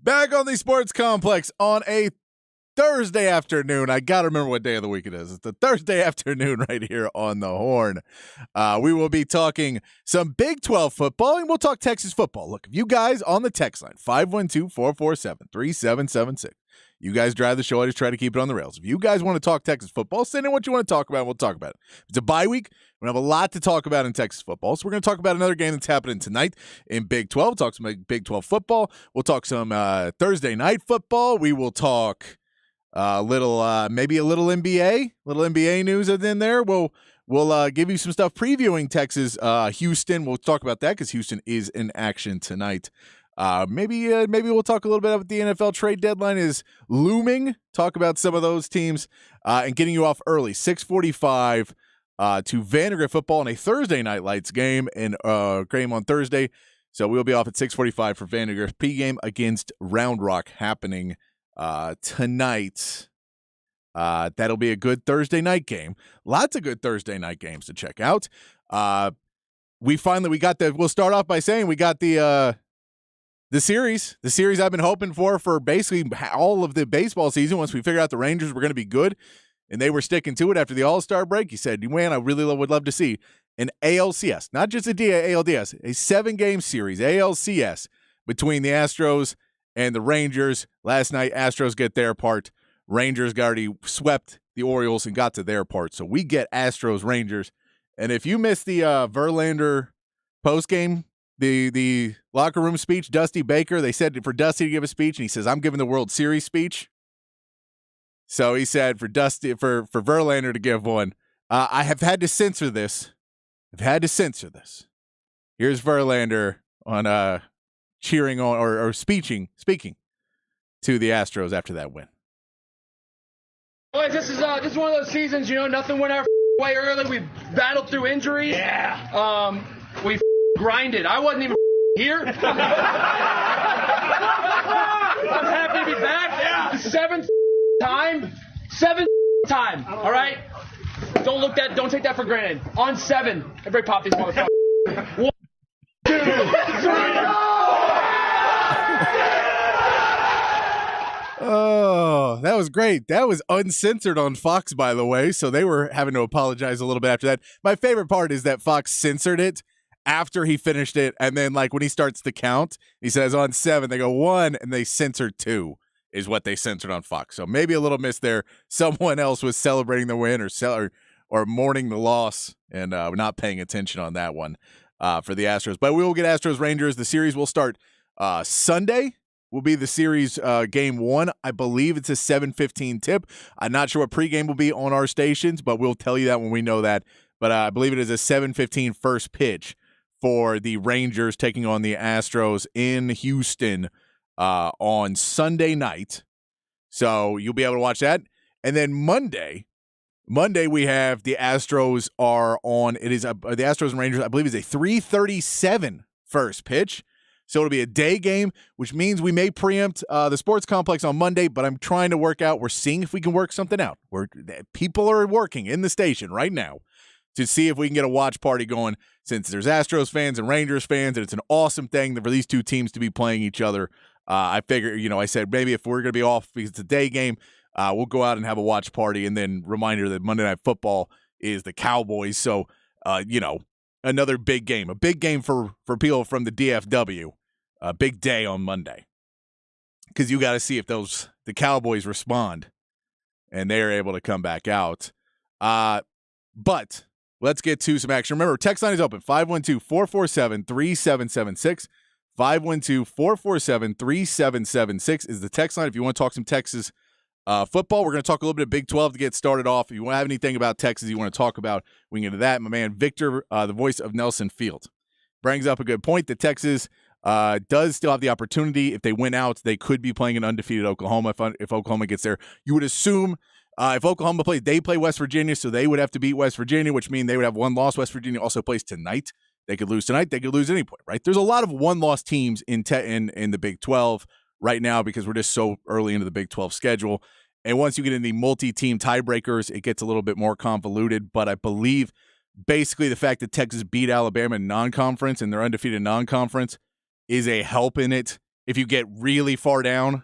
Back on the Sports Complex on a Thursday afternoon. I got to remember what day of the week it is. It's the Thursday afternoon right here on the Horn. We will be talking some Big 12 football, and we'll talk Texas football. Look, if you guys on the text line, 512-447-3776, you guys drive the show. I just try to keep it on the rails. If you guys want to talk Texas football, send in what you want to talk about, and we'll talk about it. It's a bye week. We're going to have a lot to talk about in Texas football. So we're going to talk about another game that's happening tonight in Big 12. We'll talk some Big 12 football. We'll talk some Thursday night football. We will talk maybe a little NBA news in there. We'll give you some stuff previewing Texas, Houston. We'll talk about that because Houston is in action tonight. Maybe we'll talk a little bit about the NFL trade deadline is looming. Talk about some of those teams and getting you off early. 6:45 to Vandergrift football on a Thursday night lights game and game on Thursday. So we'll be off at 6:45 for Vandergrift pregame against Round Rock happening tonight. That'll be a good Thursday night game. Lots of good Thursday night games to we'll start off by saying we got the series I've been hoping for basically all of the baseball season. Once we figured out the Rangers were going to be good and they were sticking to it after the All-Star break, he said, man, I really would love to see an ALCS, not just a ALDS, a 7-game series, ALCS, between the Astros and the Rangers. Last night, Astros get their part. Rangers already swept the Orioles and got to their part. So we get Astros-Rangers. And if you missed the Verlander postgame, the locker room speech, Dusty Baker, they said for Dusty to give a speech, and he says, I'm giving the World Series speech. So he said for Verlander to give one. I have had to censor this. Here's Verlander on cheering on or speaking to the Astros after that win. Boys, this is one of those seasons, nothing went our way early. We battled through injuries. Yeah. We grinded. I wasn't even here. I'm happy to be back. Yeah. Seventh time. All right. Don't take that for granted. On 7, everybody pop these motherfuckers. 1, 2, 3. Oh, that was great. That was uncensored on Fox, by the way, so they were having to apologize a little bit after that. My favorite part is that Fox censored it after he finished it, and then when he starts to count, he says on 7, they go 1, and they censored 2 is what they censored on Fox. So maybe a little miss there. Someone else was celebrating the win or mourning the loss and not paying attention on that one for the Astros. But we will get Astros-Rangers. The series will start Sunday. Will be the series game 1. I believe it's a 7:15 tip. I'm not sure what pregame will be on our stations, but we'll tell you that when we know that. But I believe it is a 7:15 first pitch for the Rangers taking on the Astros in Houston on Sunday night. So you'll be able to watch that. And then Monday we have the Astros are on. It is the Astros and Rangers, I believe, is a 3:37 first pitch. So it'll be a day game, which means we may preempt the Sports Complex on Monday, but I'm trying to work out. We're seeing if we can work something out. People are working in the station right now to see if we can get a watch party going, since there's Astros fans and Rangers fans, and it's an awesome thing for these two teams to be playing each other. I figure, I said maybe if we're going to be off because it's a day game, we'll go out and have a watch party, and then reminder that Monday Night Football is the Cowboys. So, another big game, a big game for people from the DFW. A big day on Monday, because you got to see if the Cowboys respond and they're able to come back out. But let's get to some action. Remember, text line is open, 512-447-3776. 512-447-3776 is the text line if you want to talk some Texas football. We're going to talk a little bit of Big 12 to get started off. If you have anything about Texas you want to talk about, we can get to that. My man Victor, the voice of Nelson Field, brings up a good point that Texas does still have the opportunity. If they win out, they could be playing an undefeated Oklahoma if Oklahoma gets there. You would assume if Oklahoma plays, they play West Virginia, so they would have to beat West Virginia, which means they would have one loss. West Virginia also plays tonight. They could lose tonight. They could lose at any point, right? There's a lot of one-loss teams in the Big 12 right now because we're just so early into the Big 12 schedule. And once you get in the multi-team tiebreakers, it gets a little bit more convoluted. But I believe basically the fact that Texas beat Alabama in non-conference and they're undefeated in non-conference is a help in it if you get really far down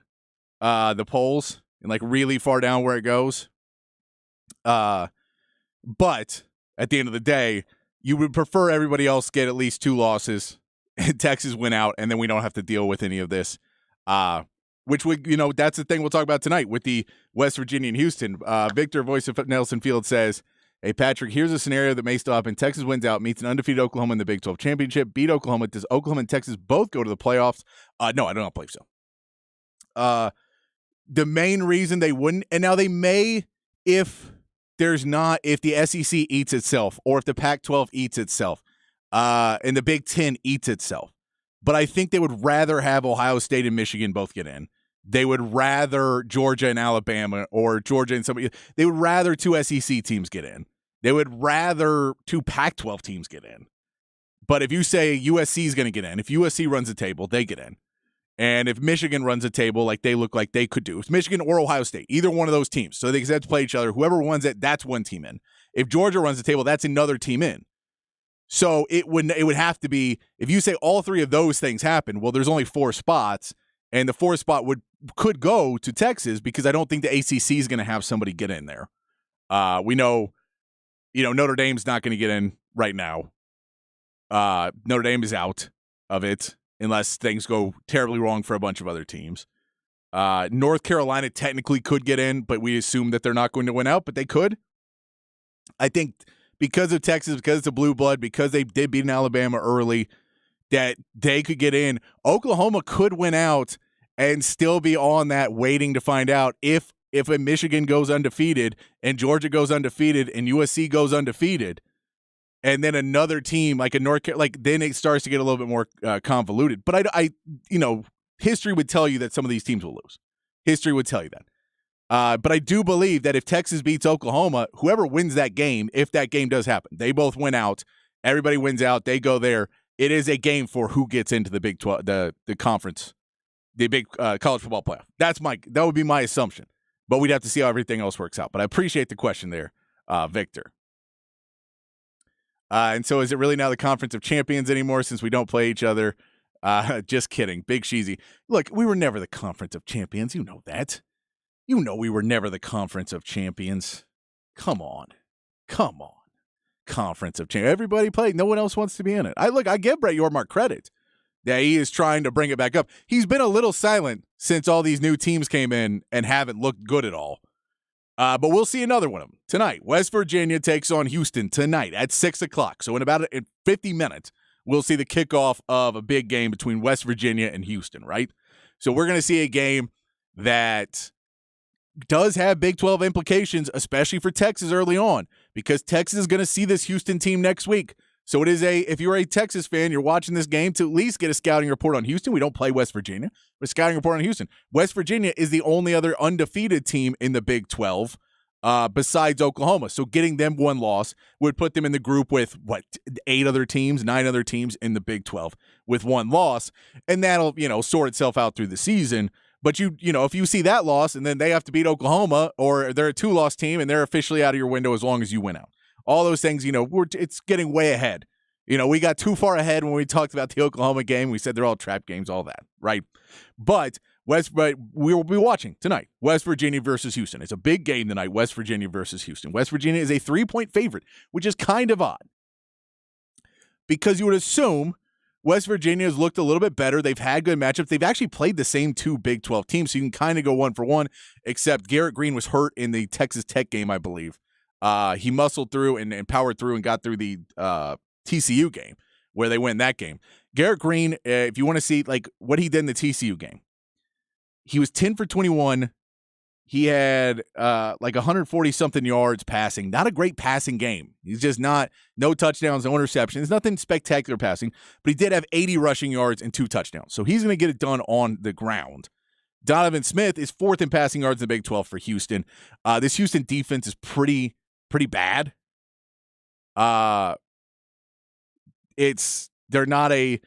the polls and like really far down where it goes. But at the end of the day, you would prefer everybody else get at least 2 losses and Texas win out, and then we don't have to deal with any of this. Which would, that's the thing we'll talk about tonight with the West Virginia and Houston. Victor, voice of Nelson Field, says, hey, Patrick, here's a scenario that may still happen. Texas wins out, meets an undefeated Oklahoma in the Big 12 championship, beat Oklahoma. Does Oklahoma and Texas both go to the playoffs? No, I do not believe so. The main reason they wouldn't, and now they may if the SEC eats itself or if the Pac-12 eats itself and the Big 10 eats itself. But I think they would rather have Ohio State and Michigan both get in. They would rather Georgia and Alabama or Georgia and somebody. They would rather 2 SEC teams get in. They would rather 2 Pac-12 teams get in. But if you say USC is going to get in, if USC runs the table, they get in. And if Michigan runs a table like they look like they could do, it's Michigan or Ohio State, either one of those teams. So they have to play each other. Whoever wins it, that's one team in. If Georgia runs the table, that's another team in. So it would have to be, if you say all 3 of those things happen, well, there's only 4 spots, and the 4th spot could go to Texas because I don't think the ACC is going to have somebody get in there. We know, Notre Dame's not going to get in right now. Notre Dame is out of it unless things go terribly wrong for a bunch of other teams. North Carolina technically could get in, but we assume that they're not going to win out, but they could. I think because of Texas, because it's a blue blood, because they did beat Alabama early, that they could get in. Oklahoma could win out and still be on that waiting to find out if a Michigan goes undefeated and Georgia goes undefeated and USC goes undefeated. And then another team like a North Carolina, then it starts to get a little bit more convoluted. But I history would tell you that some of these teams will lose. History would tell you that. But I do believe that if Texas beats Oklahoma, whoever wins that game, if that game does happen, they both win out. Everybody wins out. They go there. It is a game for who gets into the Big 12, the conference, the big college football playoff. That would be my assumption. But we'd have to see how everything else works out. But I appreciate the question there, Victor. And so is it really now the Conference of Champions anymore since we don't play each other? Just kidding. Big Sheezy. Look, we were never the Conference of Champions. You know that. You know we were never the Conference of Champions. Come on. Conference of Champions. Everybody played. No one else wants to be in it. I give Brett Yormark credit that he is trying to bring it back up. He's been a little silent since all these new teams came in and haven't looked good at all. But we'll see another one of them tonight. West Virginia takes on Houston tonight at 6 o'clock. So in about 50 minutes, we'll see the kickoff of a big game between West Virginia and Houston, right? So we're going to see a game that does have Big 12 implications, especially for Texas early on, because Texas is going to see this Houston team next week. So it is if you're a Texas fan, you're watching this game to at least get a scouting report on Houston. We don't play West Virginia, but a scouting report on Houston. West Virginia is the only other undefeated team in the Big 12 besides Oklahoma. So getting them 1 loss would put them in the group with, 9 other teams in the Big 12 with 1 loss. And that'll, sort itself out through the season. But if you see that loss and then they have to beat Oklahoma or they're a 2-loss team and they're officially out of your window as long as you win out. All those things, it's getting way ahead. We got too far ahead when we talked about the Oklahoma game. We said they're all trap games, all that, right? But we will be watching tonight, West Virginia versus Houston. It's a big game tonight, West Virginia versus Houston. West Virginia is a 3-point favorite, which is kind of odd because you would assume West Virginia has looked a little bit better. They've had good matchups. They've actually played the same 2 Big 12 teams, so you can kind of go 1 for 1, except Garrett Green was hurt in the Texas Tech game, I believe. He muscled through and powered through and got through the TCU game where they win that game. Garrett Green, if you want to see what he did in the TCU game, he was 10 for 21. He had 140-something yards passing. Not a great passing game. He's just no touchdowns, no interceptions. Nothing spectacular passing, but he did have 80 rushing yards and 2 touchdowns. So he's going to get it done on the ground. Donovan Smith is 4th in passing yards in the Big 12 for Houston. This Houston defense is pretty bad. It's not a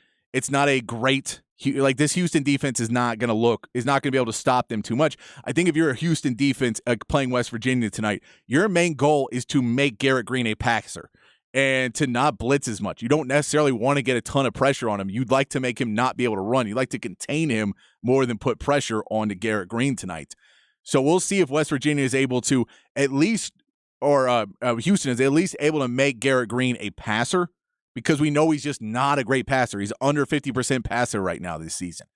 great, this Houston defense is not going to be able to stop them too much. I think if you're a Houston defense playing West Virginia tonight, your main goal is to make Garrett Green a passer. and to not blitz as much. You don't necessarily want to get a ton of pressure on him. You'd like to make him not be able to run. You'd like to contain him more than put pressure onto Garrett Green tonight. So we'll see if West Virginia is able to at least, or Houston is at least able to make Garrett Green a passer, because we know he's just not a great passer. He's under 50% passer right now this season.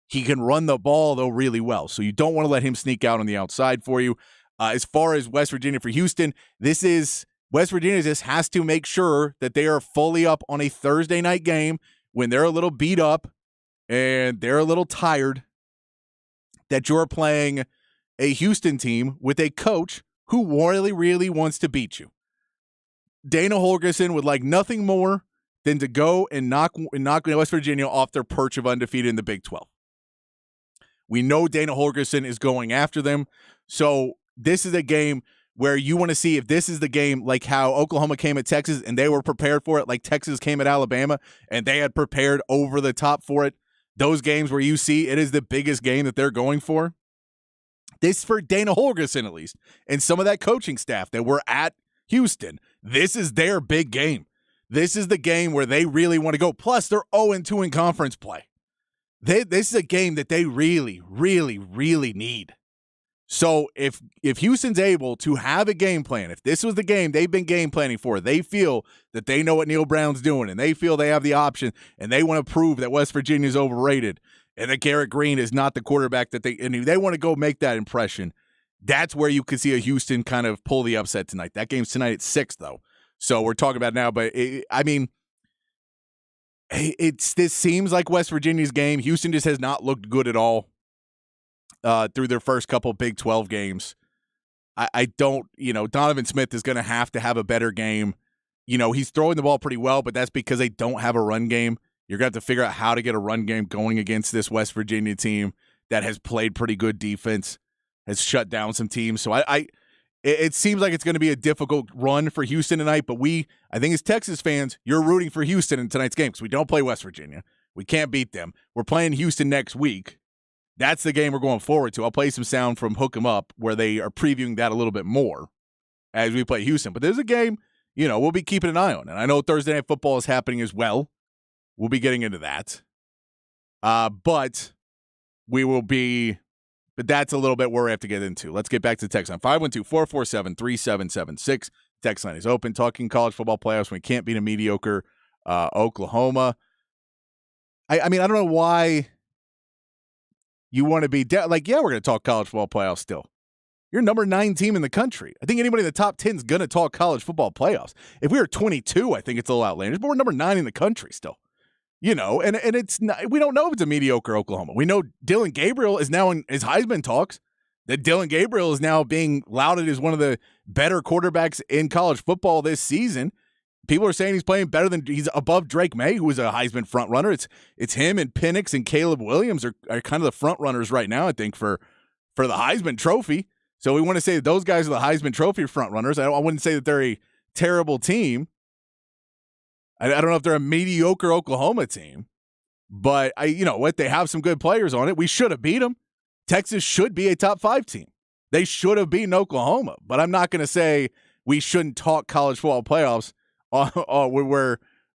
He can run the ball, though, really well. So you don't want to let him sneak out on the outside for you. As far as West Virginia for Houston, West Virginia just has to make sure that they are fully up on a Thursday night game when they're a little beat up and they're a little tired, that you're playing a Houston team with a coach who really, really wants to beat you. Dana Holgorsen would like nothing more than to go and knock West Virginia off their perch of undefeated in the Big 12. We know Dana Holgorsen is going after them. So this is a game where you want to see if this is the game like how Oklahoma came at Texas and they were prepared for it, like Texas came at Alabama and they had prepared over the top for it. Those games where you see it is the biggest game that they're going for. This for Dana Holgorsen, at least, and some of that coaching staff that were at Houston. This is their big game. This is the game where they really want to go. Plus, they're 0-2 in conference play. This is a game that they really, really, really need. So if Houston's able to have a game plan, if this was the game they've been game planning for, they feel that they know what Neil Brown's doing and they feel they have the option and they want to prove that West Virginia is overrated and that Garrett Green is not the quarterback that they want to go make that impression, that's where you could see a Houston kind of pull the upset tonight. That game's tonight at 6, though. So we're talking about now, but this seems like West Virginia's game. Houston just has not looked good at all through their first couple Big 12 games. I don't, Donovan Smith is going to have a better game. He's throwing the ball pretty well, but that's because they don't have a run game. You're going to have to figure out how to get a run game going against this West Virginia team that has played pretty good defense, has shut down some teams. So it seems like it's going to be a difficult run for Houston tonight, but I think as Texas fans, you're rooting for Houston in tonight's game because we don't play West Virginia. We can't beat them. We're playing Houston next week. That's the game we're going forward to. I'll play some sound from Hook 'em Up where they are previewing that a little bit more as we play Houston. But there's a game, we'll be keeping an eye on. And I know Thursday Night Football is happening as well. We'll be getting into that. But that's a little bit where we have to get into. Let's get back to the text line. 512-447-3776. Text line is open. Talking college football playoffs when we can't beat a mediocre Oklahoma. I don't know why you want to be we're going to talk college football playoffs still. You're number 9 team in the country. I think anybody in the top 10 is going to talk college football playoffs. If we were 22, I think it's a little outlandish, but we're number 9 in the country still. And it's not, we don't know if it's a mediocre Oklahoma. We know Dylan Gabriel is now in his Heisman talks, that Dylan Gabriel is now being lauded as one of the better quarterbacks in college football this season. People are saying he's above Drake May, who is a Heisman front runner. It's him and Penix and Caleb Williams are kind of the front runners right now, I think, for the Heisman Trophy. So we want to say that those guys are the Heisman Trophy front runners. I wouldn't say that they're a terrible team. I don't know if they're a mediocre Oklahoma team, but they have some good players on it. We should have beat them. Texas should be a top 5 team. They should have beaten Oklahoma, but I'm not going to say we shouldn't talk college football playoffs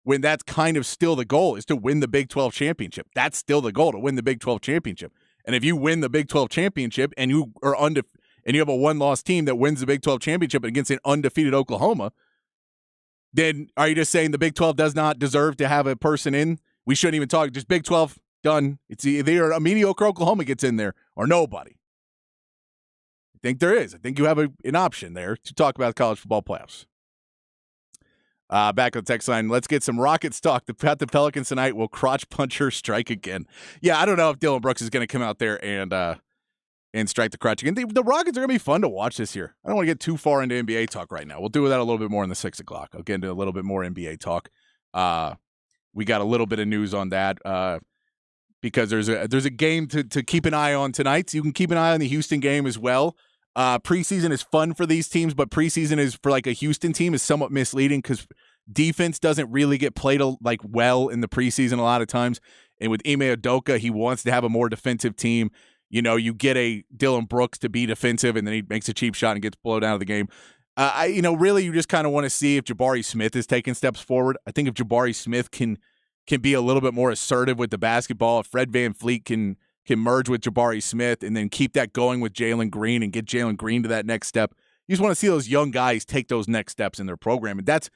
when that's kind of still the goal, is to win the Big 12 championship. That's still the goal, to win the Big 12 championship. And if you win the Big 12 championship and you are and you have a one-loss team that wins the Big 12 championship against an undefeated Oklahoma, then are you just saying the Big 12 does not deserve to have a person in? We shouldn't even talk. Just Big 12, done. It's either a mediocre Oklahoma gets in there or nobody. I think there is. I think you have an option there to talk about college football playoffs. Back on the text line, let's get some Rockets talk. The Pelicans tonight will crotch puncher strike again. Yeah, I don't know if Dylan Brooks is going to come out there and strike the crotch again. The Rockets are going to be fun to watch this year. I don't want to get too far into NBA talk right now. We'll do that a little bit more in the 6 o'clock. I'll get into a little bit more NBA talk. We got a little bit of news on that because there's a game to keep an eye on tonight. So you can keep an eye on the Houston game as well. Preseason is fun for these teams, but preseason is for like a Houston team is somewhat misleading because defense doesn't really get played well in the preseason a lot of times. And with Ime Udoka, he wants to have a more defensive team. You get a Dylan Brooks to be defensive, and then he makes a cheap shot and gets blown out of the game. Really, you just kind of want to see if Jabari Smith is taking steps forward. I think if Jabari Smith can be a little bit more assertive with the basketball, if Fred VanVleet can merge with Jabari Smith and then keep that going with Jalen Green and get Jalen Green to that next step, you just want to see those young guys take those next steps in their program. And that's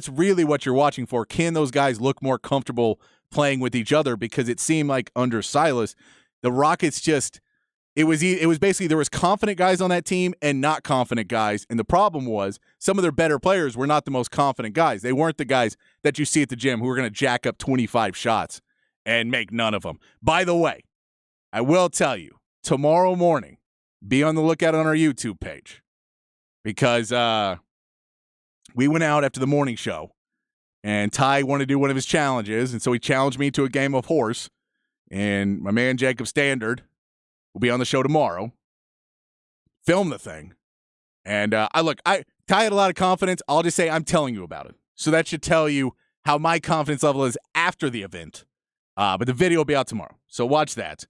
really what you're watching for. Can those guys look more comfortable playing with each other? Because it seemed like under Silas, the Rockets just – it was basically there was confident guys on that team and not confident guys. And the problem was some of their better players were not the most confident guys. They weren't the guys that you see at the gym who are going to jack up 25 shots and make none of them. By the way, I will tell you, tomorrow morning, be on the lookout on our YouTube page because we went out after the morning show and Ty wanted to do one of his challenges. And so he challenged me to a game of horse. And my man Jacob Standard will be on the show tomorrow, film the thing. And Ty had a lot of confidence. I'll just say I'm telling you about it. So that should tell you how my confidence level is after the event. But the video will be out tomorrow. So watch that.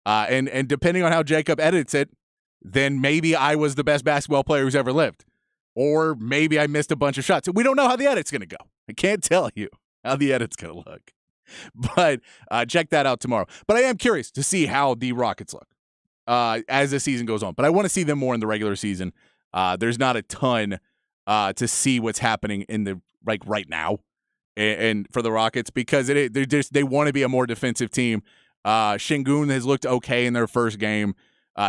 And depending on how Jacob edits it, then maybe I was the best basketball player who's ever lived. Or maybe I missed a bunch of shots. We don't know how the edit's going to go. I can't tell you how the edit's going to look. But check that out tomorrow. But I am curious to see how the Rockets look as the season goes on. But I want to see them more in the regular season. There's not a ton to see what's happening in the right now and for the Rockets because they want to be a more defensive team. Şengün has looked okay in their first game.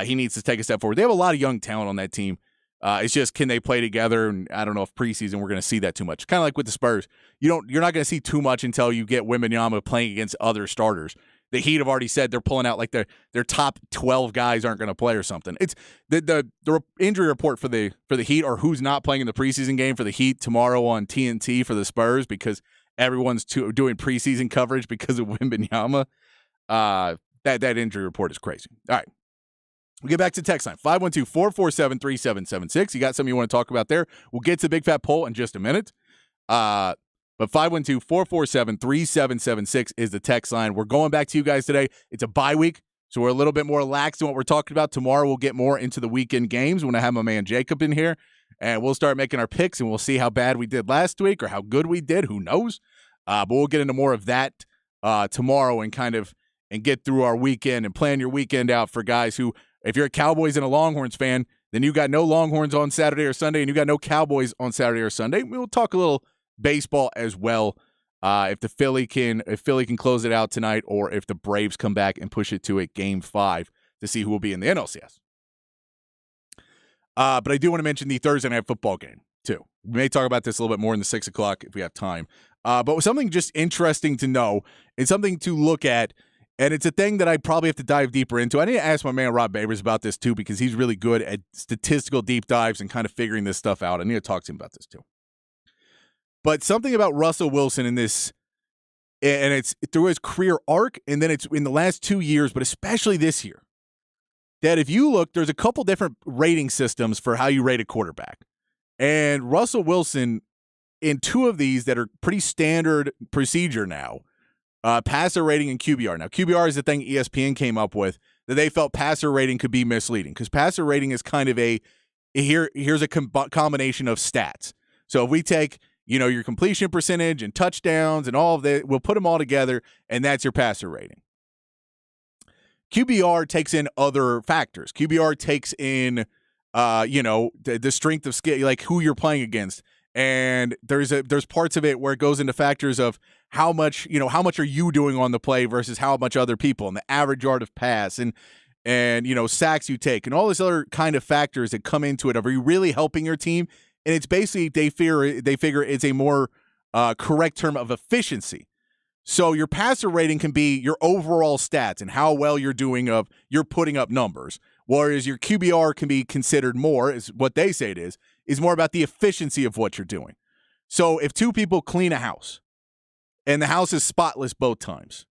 He needs to take a step forward. They have a lot of young talent on that team. It's just, can they play together? And I don't know if preseason we're going to see that too much. Kind of like with the Spurs. You're not going to see too much until you get Wembanyama playing against other starters. The Heat have already said they're pulling out like their top 12 guys aren't going to play or something. It's the injury report for the Heat or who's not playing in the preseason game for the Heat tomorrow on TNT for the Spurs because everyone's doing preseason coverage because of Wembanyama. That injury report is crazy. All right. We'll get back to text line, 512-447-3776. You got something you want to talk about there? We'll get to the big fat poll in just a minute. But 512-447-3776 is the text line. We're going back to you guys today. It's a bye week, so we're a little bit more lax in what we're talking about. Tomorrow we'll get more into the weekend games when I have my man Jacob in here, and we'll start making our picks, and we'll see how bad we did last week or how good we did. Who knows? But we'll get into more of that tomorrow and get through our weekend and plan your weekend out for guys who, if you're a Cowboys and a Longhorns fan, then you got no Longhorns on Saturday or Sunday, and you got no Cowboys on Saturday or Sunday. We'll talk a little baseball as well. If Philly can close it out tonight, or if the Braves come back and push it to a Game 5 to see who will be in the NLCS. But I do want to mention the Thursday night football game too. We may talk about this a little bit more in the 6 o'clock if we have time. But something just interesting to know and something to look at. And it's a thing that I probably have to dive deeper into. I need to ask my man Rob Babers about this too because he's really good at statistical deep dives and kind of figuring this stuff out. I need to talk to him about this too. But something about Russell Wilson in this, and it's through his career arc, and then it's in the last 2 years, but especially this year, that if you look, there's a couple different rating systems for how you rate a quarterback. And Russell Wilson, in two of these that are pretty standard procedure now, passer rating and QBR. Now, QBR is the thing ESPN came up with that they felt passer rating could be misleading because passer rating is kind of here's a combination of stats. So if we take, your completion percentage and touchdowns and all of that, we'll put them all together, and that's your passer rating. QBR takes in other factors. QBR takes in, the strength of skill, like who you're playing against. And there's parts of it where it goes into factors of how much are you doing on the play versus how much other people, and the average yard of pass and sacks you take and all these other kind of factors that come into it. Are you really helping your team? And it's basically they figure it's a more correct term of efficiency. So your passer rating can be your overall stats and how well you're doing you're putting up numbers, whereas your QBR can be considered more, is what they say it is more about the efficiency of what you're doing. So if two people clean a house and the house is spotless both times,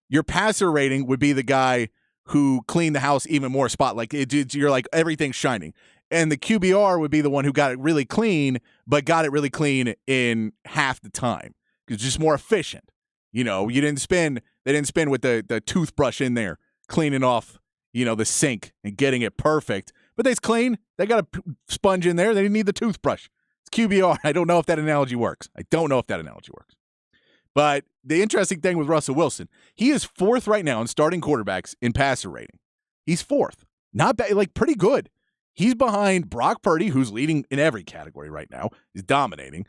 your passer rating would be the guy who cleaned the house even more you're like everything's shining. And the QBR would be the one who got it really clean, but got it really clean in half the time. It's just more efficient. They didn't spend with the toothbrush in there, cleaning off, the sink and getting it perfect. but they's clean. They got a sponge in there. They didn't need the toothbrush. It's QBR. I don't know if that analogy works. But the interesting thing with Russell Wilson, he is 4th right now in starting quarterbacks in passer rating. He's 4th. Not bad, like pretty good. He's behind Brock Purdy, who's leading in every category right now. He's dominating.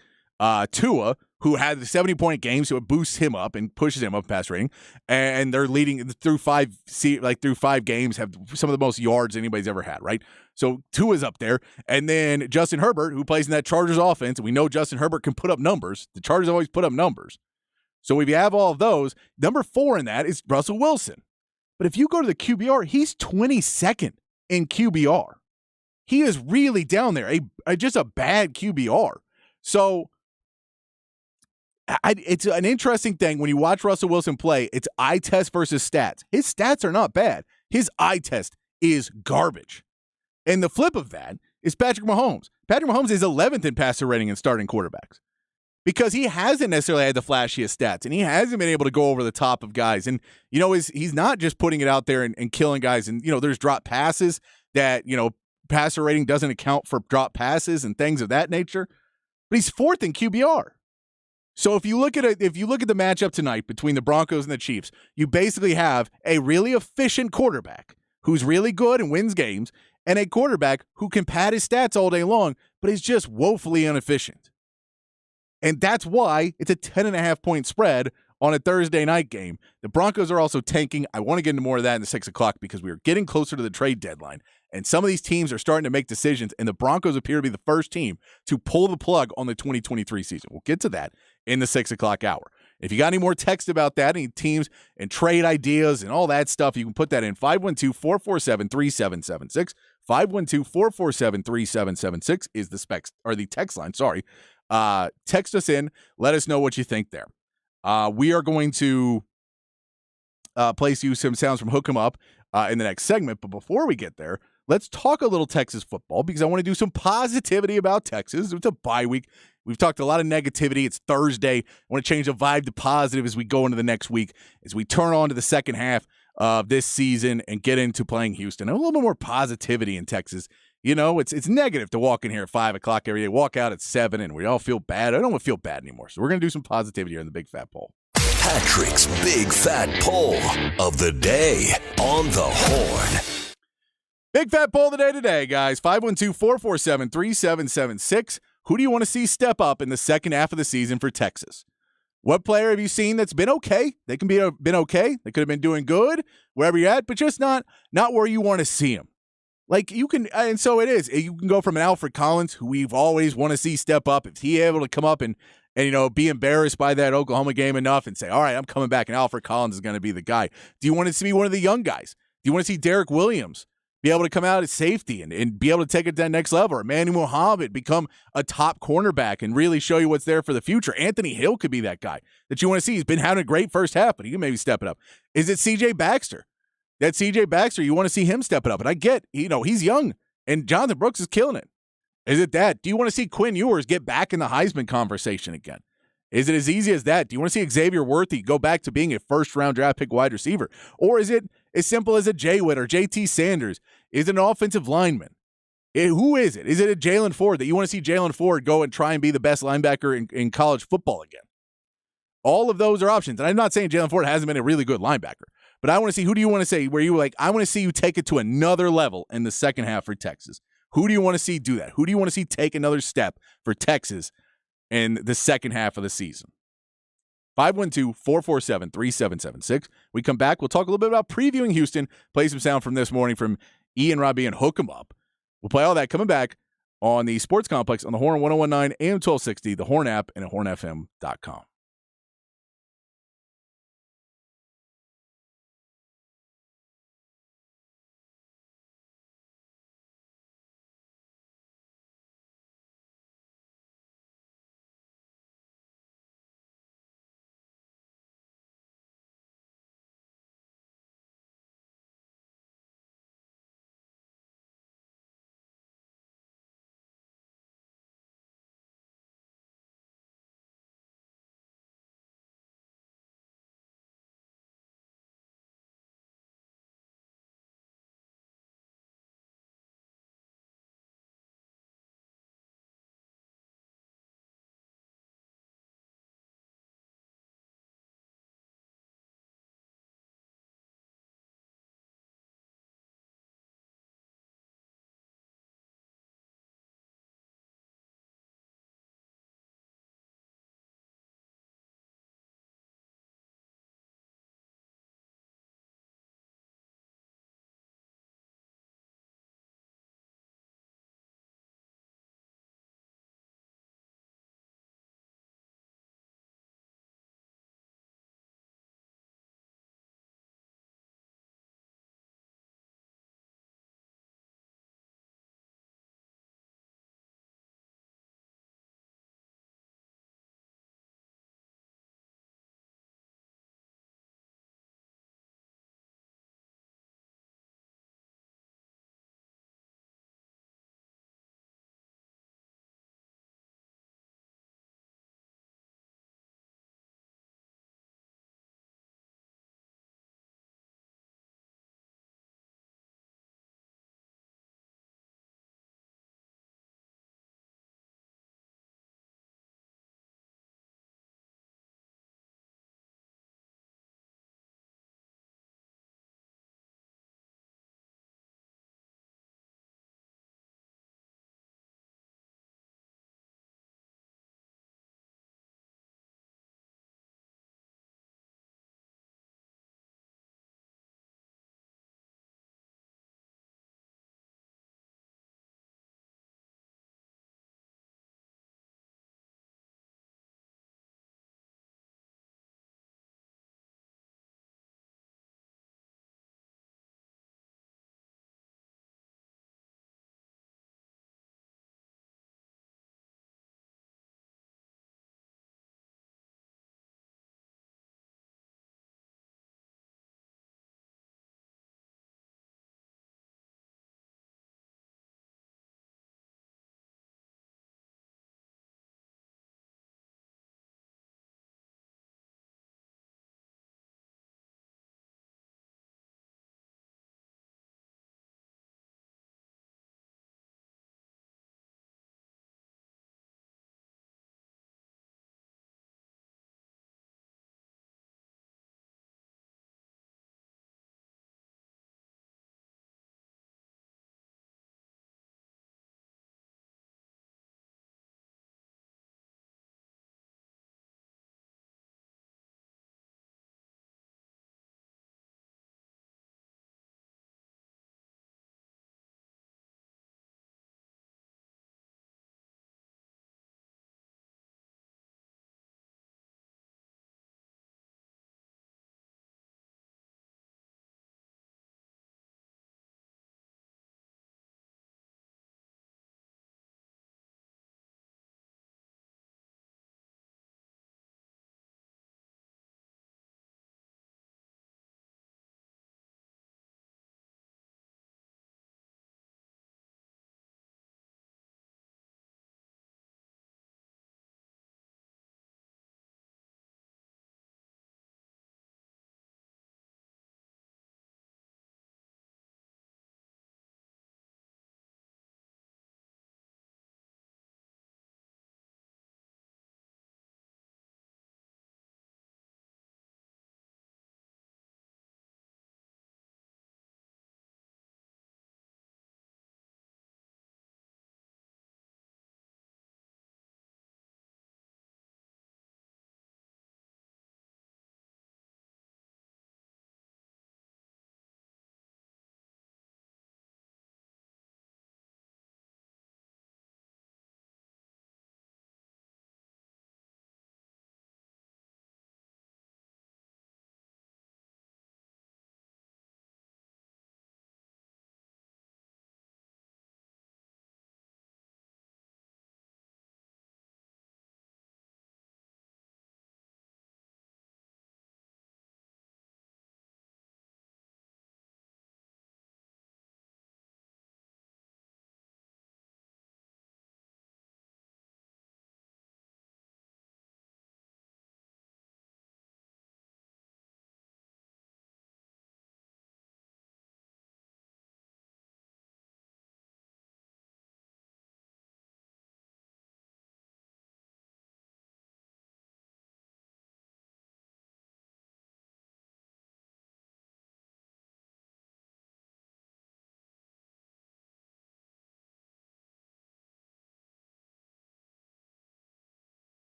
Tua, who had the 70-point game, so it boosts him up and pushes him up pass rating. And they're leading through 5 games, have some of the most yards anybody's ever had, right? So Tua's up there. And then Justin Herbert, who plays in that Chargers offense, and we know Justin Herbert can put up numbers. The Chargers always put up numbers. So if you have all of those, number 4 in that is Russell Wilson. But if you go to the QBR, he's 22nd in QBR. He is really down there, just a bad QBR. So it's an interesting thing when you watch Russell Wilson play. It's eye test versus stats. His stats are not bad. His eye test is garbage. And the flip of that is Patrick Mahomes. Patrick Mahomes is 11th in passer rating in starting quarterbacks because he hasn't necessarily had the flashiest stats, and he hasn't been able to go over the top of guys. And, he's not just putting it out there and killing guys. And, there's drop passes that, passer rating doesn't account for drop passes and things of that nature. But he's 4th in QBR. So if you look at the matchup tonight between the Broncos and the Chiefs, you basically have a really efficient quarterback who's really good and wins games, and a quarterback who can pad his stats all day long, but is just woefully inefficient. And that's why it's a 10.5-point spread on a Thursday night game. The Broncos are also tanking. I want to get into more of that in the 6 o'clock because we are getting closer to the trade deadline. And some of these teams are starting to make decisions, and the Broncos appear to be the first team to pull the plug on the 2023 season. We'll get to that in the 6 o'clock hour. If you got any more text about that, any teams and trade ideas and all that stuff, you can put that in 512-447-3776. 512-447-3776 is the text line. Sorry. Text us in. Let us know what you think there. We are going to place you some sounds from Hook 'em Up in the next segment. But before we get there, let's talk a little Texas football because I want to do some positivity about Texas. It's a bye week. We've talked a lot of negativity. It's Thursday. I want to change the vibe to positive as we go into the next week, as we turn on to the second half of this season and get into playing Houston. A little bit more positivity in Texas. It's negative to walk in here at 5 o'clock every day, walk out at 7, and we all feel bad. I don't want to feel bad anymore. So we're going to do some positivity here in the Big Fat Poll. Patrick's Big Fat Poll of the day on the Horn. Big Fat Poll of the day today, guys. 512-447-3776. Who do you want to see step up in the second half of the season for Texas? What player have you seen that's been okay? They can been okay. They could have been doing good wherever you're at, but just not where you want to see them. Like you can, and so it is. You can go from an Alfred Collins, who we've always want to see step up. If he able to come up and be embarrassed by that Oklahoma game enough and say, all right, I'm coming back, and Alfred Collins is going to be the guy. Do you want to see one of the young guys? Do you want to see Derek Williams be able to come out as safety and be able to take it to that next level? Or Emmanuel Muhammad become a top cornerback and really show you what's there for the future? Anthony Hill could be that guy that you want to see. He's been having a great first half, but he can maybe step it up. Is it C.J. Baxter? That C.J. Baxter, you want to see him step it up. And I get, he's young, and Jonathan Brooks is killing it. Is it that? Do you want to see Quinn Ewers get back in the Heisman conversation again? Is it as easy as that? Do you want to see Xavier Worthy go back to being a first-round draft pick wide receiver? Or is it as simple as a Jay Witt or J.T. Sanders? Is it an offensive lineman? Who is it? Is it a Jalen Ford that you want to see Jalen Ford go and try and be the best linebacker in college football again? All of those are options. And I'm not saying Jalen Ford hasn't been a really good linebacker. But I want to see, who do you want to say where you I want to see you take it to another level in the second half for Texas? Who do you want to see do that? Who do you want to see take another step for Texas in the second half of the season? 512-447-3776. We come back. We'll talk a little bit about previewing Houston, play some sound from this morning from Ian Robbie and Hook 'em Up. We'll play all that coming back on the Sports Complex on the Horn 1019 AM 1260, the Horn app, and at hornfm.com.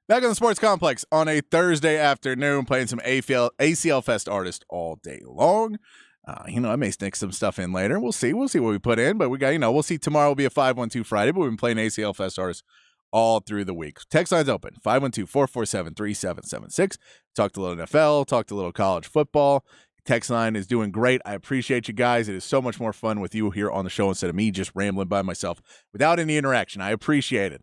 Back on the Sports Complex on a Thursday afternoon, playing some ACL Fest artists all day long. I may sneak some stuff in later. We'll see. We'll see what we put in. But we got, we'll see. Tomorrow will be a 512 Friday, but we've been playing ACL Fest artists all through the week. Text line's open, 512-447-3776. Talked a little NFL, talked a little college football. Text line is doing great. I appreciate you guys. It is so much more fun with you here on the show instead of me just rambling by myself without any interaction. I appreciate it.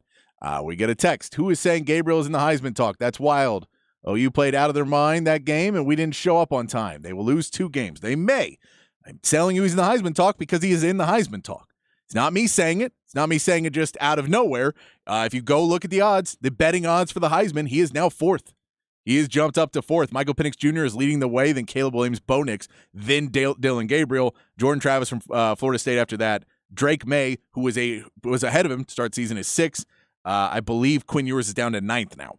We get a text. Who is saying Gabriel is in the Heisman talk? That's wild. OU played out of their mind that game, and we didn't show up on time. They will lose 2 games. They may. I'm telling you he's in the Heisman talk because he is in the Heisman talk. It's not me saying it. It's not me saying it just out of nowhere. If you go look at the odds, the betting odds for the Heisman, he is now 4th. He has jumped up to 4th. Michael Penix Jr. is leading the way, then Caleb Williams, Bo Nix, then Dylan Gabriel, Jordan Travis from Florida State after that. Drake May, who was ahead of him to start season, is 6th. I believe Quinn Ewers is down to 9th now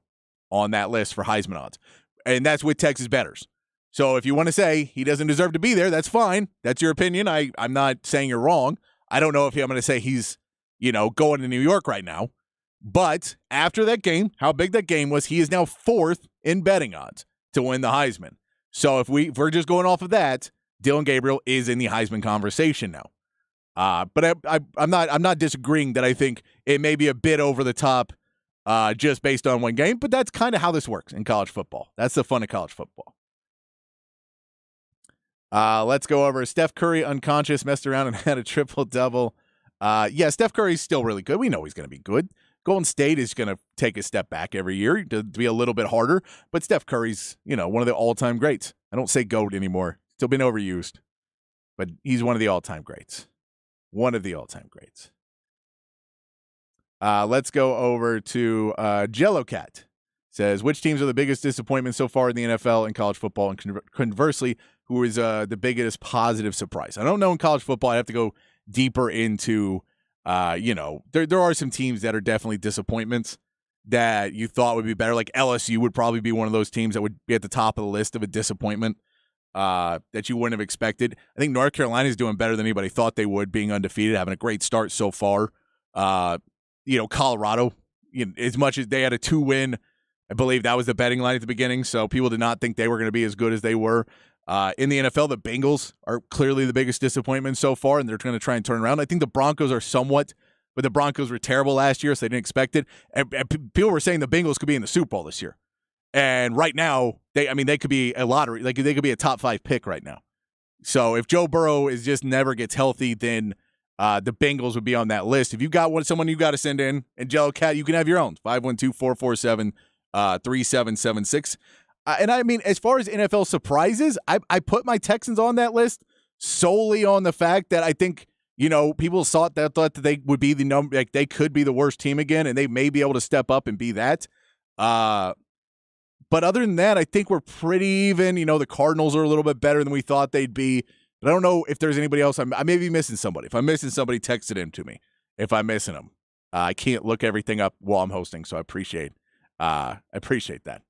on that list for Heisman odds. And that's with Texas bettors. So if you want to say he doesn't deserve to be there, that's fine. That's your opinion. I'm not saying you're wrong. I don't know if I'm going to say he's, going to New York right now. But after that game, how big that game was, he is now 4th in betting odds to win the Heisman. So if we're just going off of that, Dylan Gabriel is in the Heisman conversation now. But I'm not disagreeing that I think it may be a bit over the top just based on one game, but that's kind of how this works in college football. That's the fun of college football. Let's go over Steph Curry unconscious, messed around and had a triple-double. Steph Curry's still really good. We know he's going to be good. Golden State is going to take a step back every year to be a little bit harder, but Steph Curry's, one of the all-time greats. I don't say GOAT anymore. Still been overused, but he's one of the all-time greats. One of the all-time greats. Let's go over to Jello Cat. Says, which teams are the biggest disappointment so far in the NFL and college football? And conversely, who is the biggest positive surprise? I don't know in college football. I have to go deeper into, there are some teams that are definitely disappointments that you thought would be better. Like LSU would probably be one of those teams that would be at the top of the list of a disappointment that you wouldn't have expected. I think North Carolina is doing better than anybody thought they would, being undefeated, having a great start so far. Colorado, as much as they had a 2-win, I believe that was the betting line at the beginning, so people did not think they were going to be as good as they were. In the NFL, the Bengals are clearly the biggest disappointment so far, and they're going to try and turn around. I think the Broncos are somewhat, but the Broncos were terrible last year, so they didn't expect it. And people were saying the Bengals could be in the Super Bowl this year. And right now, they could be a lottery. Like, they could be a top 5 pick right now. So if Joe Burrow never gets healthy, then the Bengals would be on that list. If you got someone you got to send in, and Jello Cat, you can have your own, 512-447-3776. And I mean, as far as NFL surprises, I put my Texans on that list solely on the fact that I think, people thought that they would be the number, like they could be the worst team again, and they may be able to step up and be that. But other than that, I think we're pretty even. The Cardinals are a little bit better than we thought they'd be. But I don't know if there's anybody else. I may be missing somebody. If I'm missing somebody, text it in to me. If I'm missing them, I can't look everything up while I'm hosting, so I appreciate that.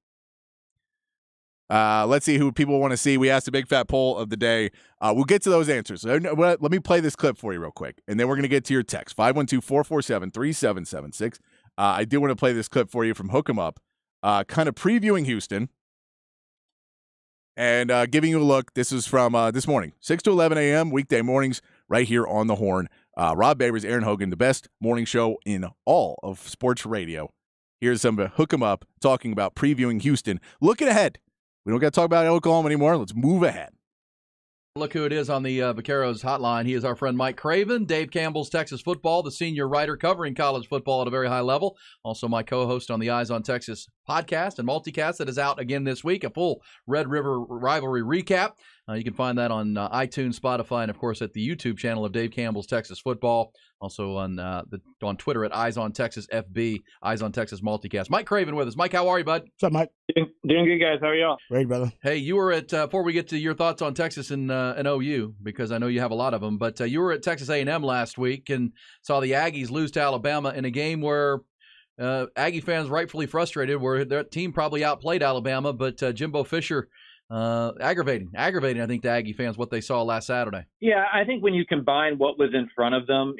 Let's see who people want to see. We asked a big fat poll of the day. We'll get to those answers. Let me play this clip for you real quick, and then we're going to get to your text, 512-447-3776. I do want to play this clip for you from Hook 'em Up, kind of previewing Houston and giving you a look. This is from this morning, 6 to 11 a.m., weekday mornings, right here on The Horn. Rob Babers, Aaron Hogan, the best morning show in all of sports radio. Here's some Hook 'em Up talking about previewing Houston. Looking ahead. We don't got to talk about Oklahoma anymore. Let's move ahead. Look who it is on the Vaqueros hotline. He is our friend Mike Craven, Dave Campbell's Texas Football, the senior writer covering college football at a very high level. Also my co-host on the Eyes on Texas podcast and multicast that is out again this week, a full Red River rivalry recap. You can find that on iTunes, Spotify, and, of course, at the YouTube channel of Dave Campbell's Texas Football. Also on Twitter at Eyes on Texas FB, Eyes on Texas Multicast. Mike Craven with us. Mike, how are you, bud? What's up, Mike? Doing good, guys. How are y'all? Great, brother. Hey, you were at, before we get to your thoughts on Texas and OU, because I know you have a lot of them, but you were at Texas A&M last week and saw the Aggies lose to Alabama in a game where Aggie fans rightfully frustrated, where their team probably outplayed Alabama, but Jimbo Fisher Aggravating, I think, to Aggie fans what they saw last Saturday. Yeah, I think when you combine what was in front of them,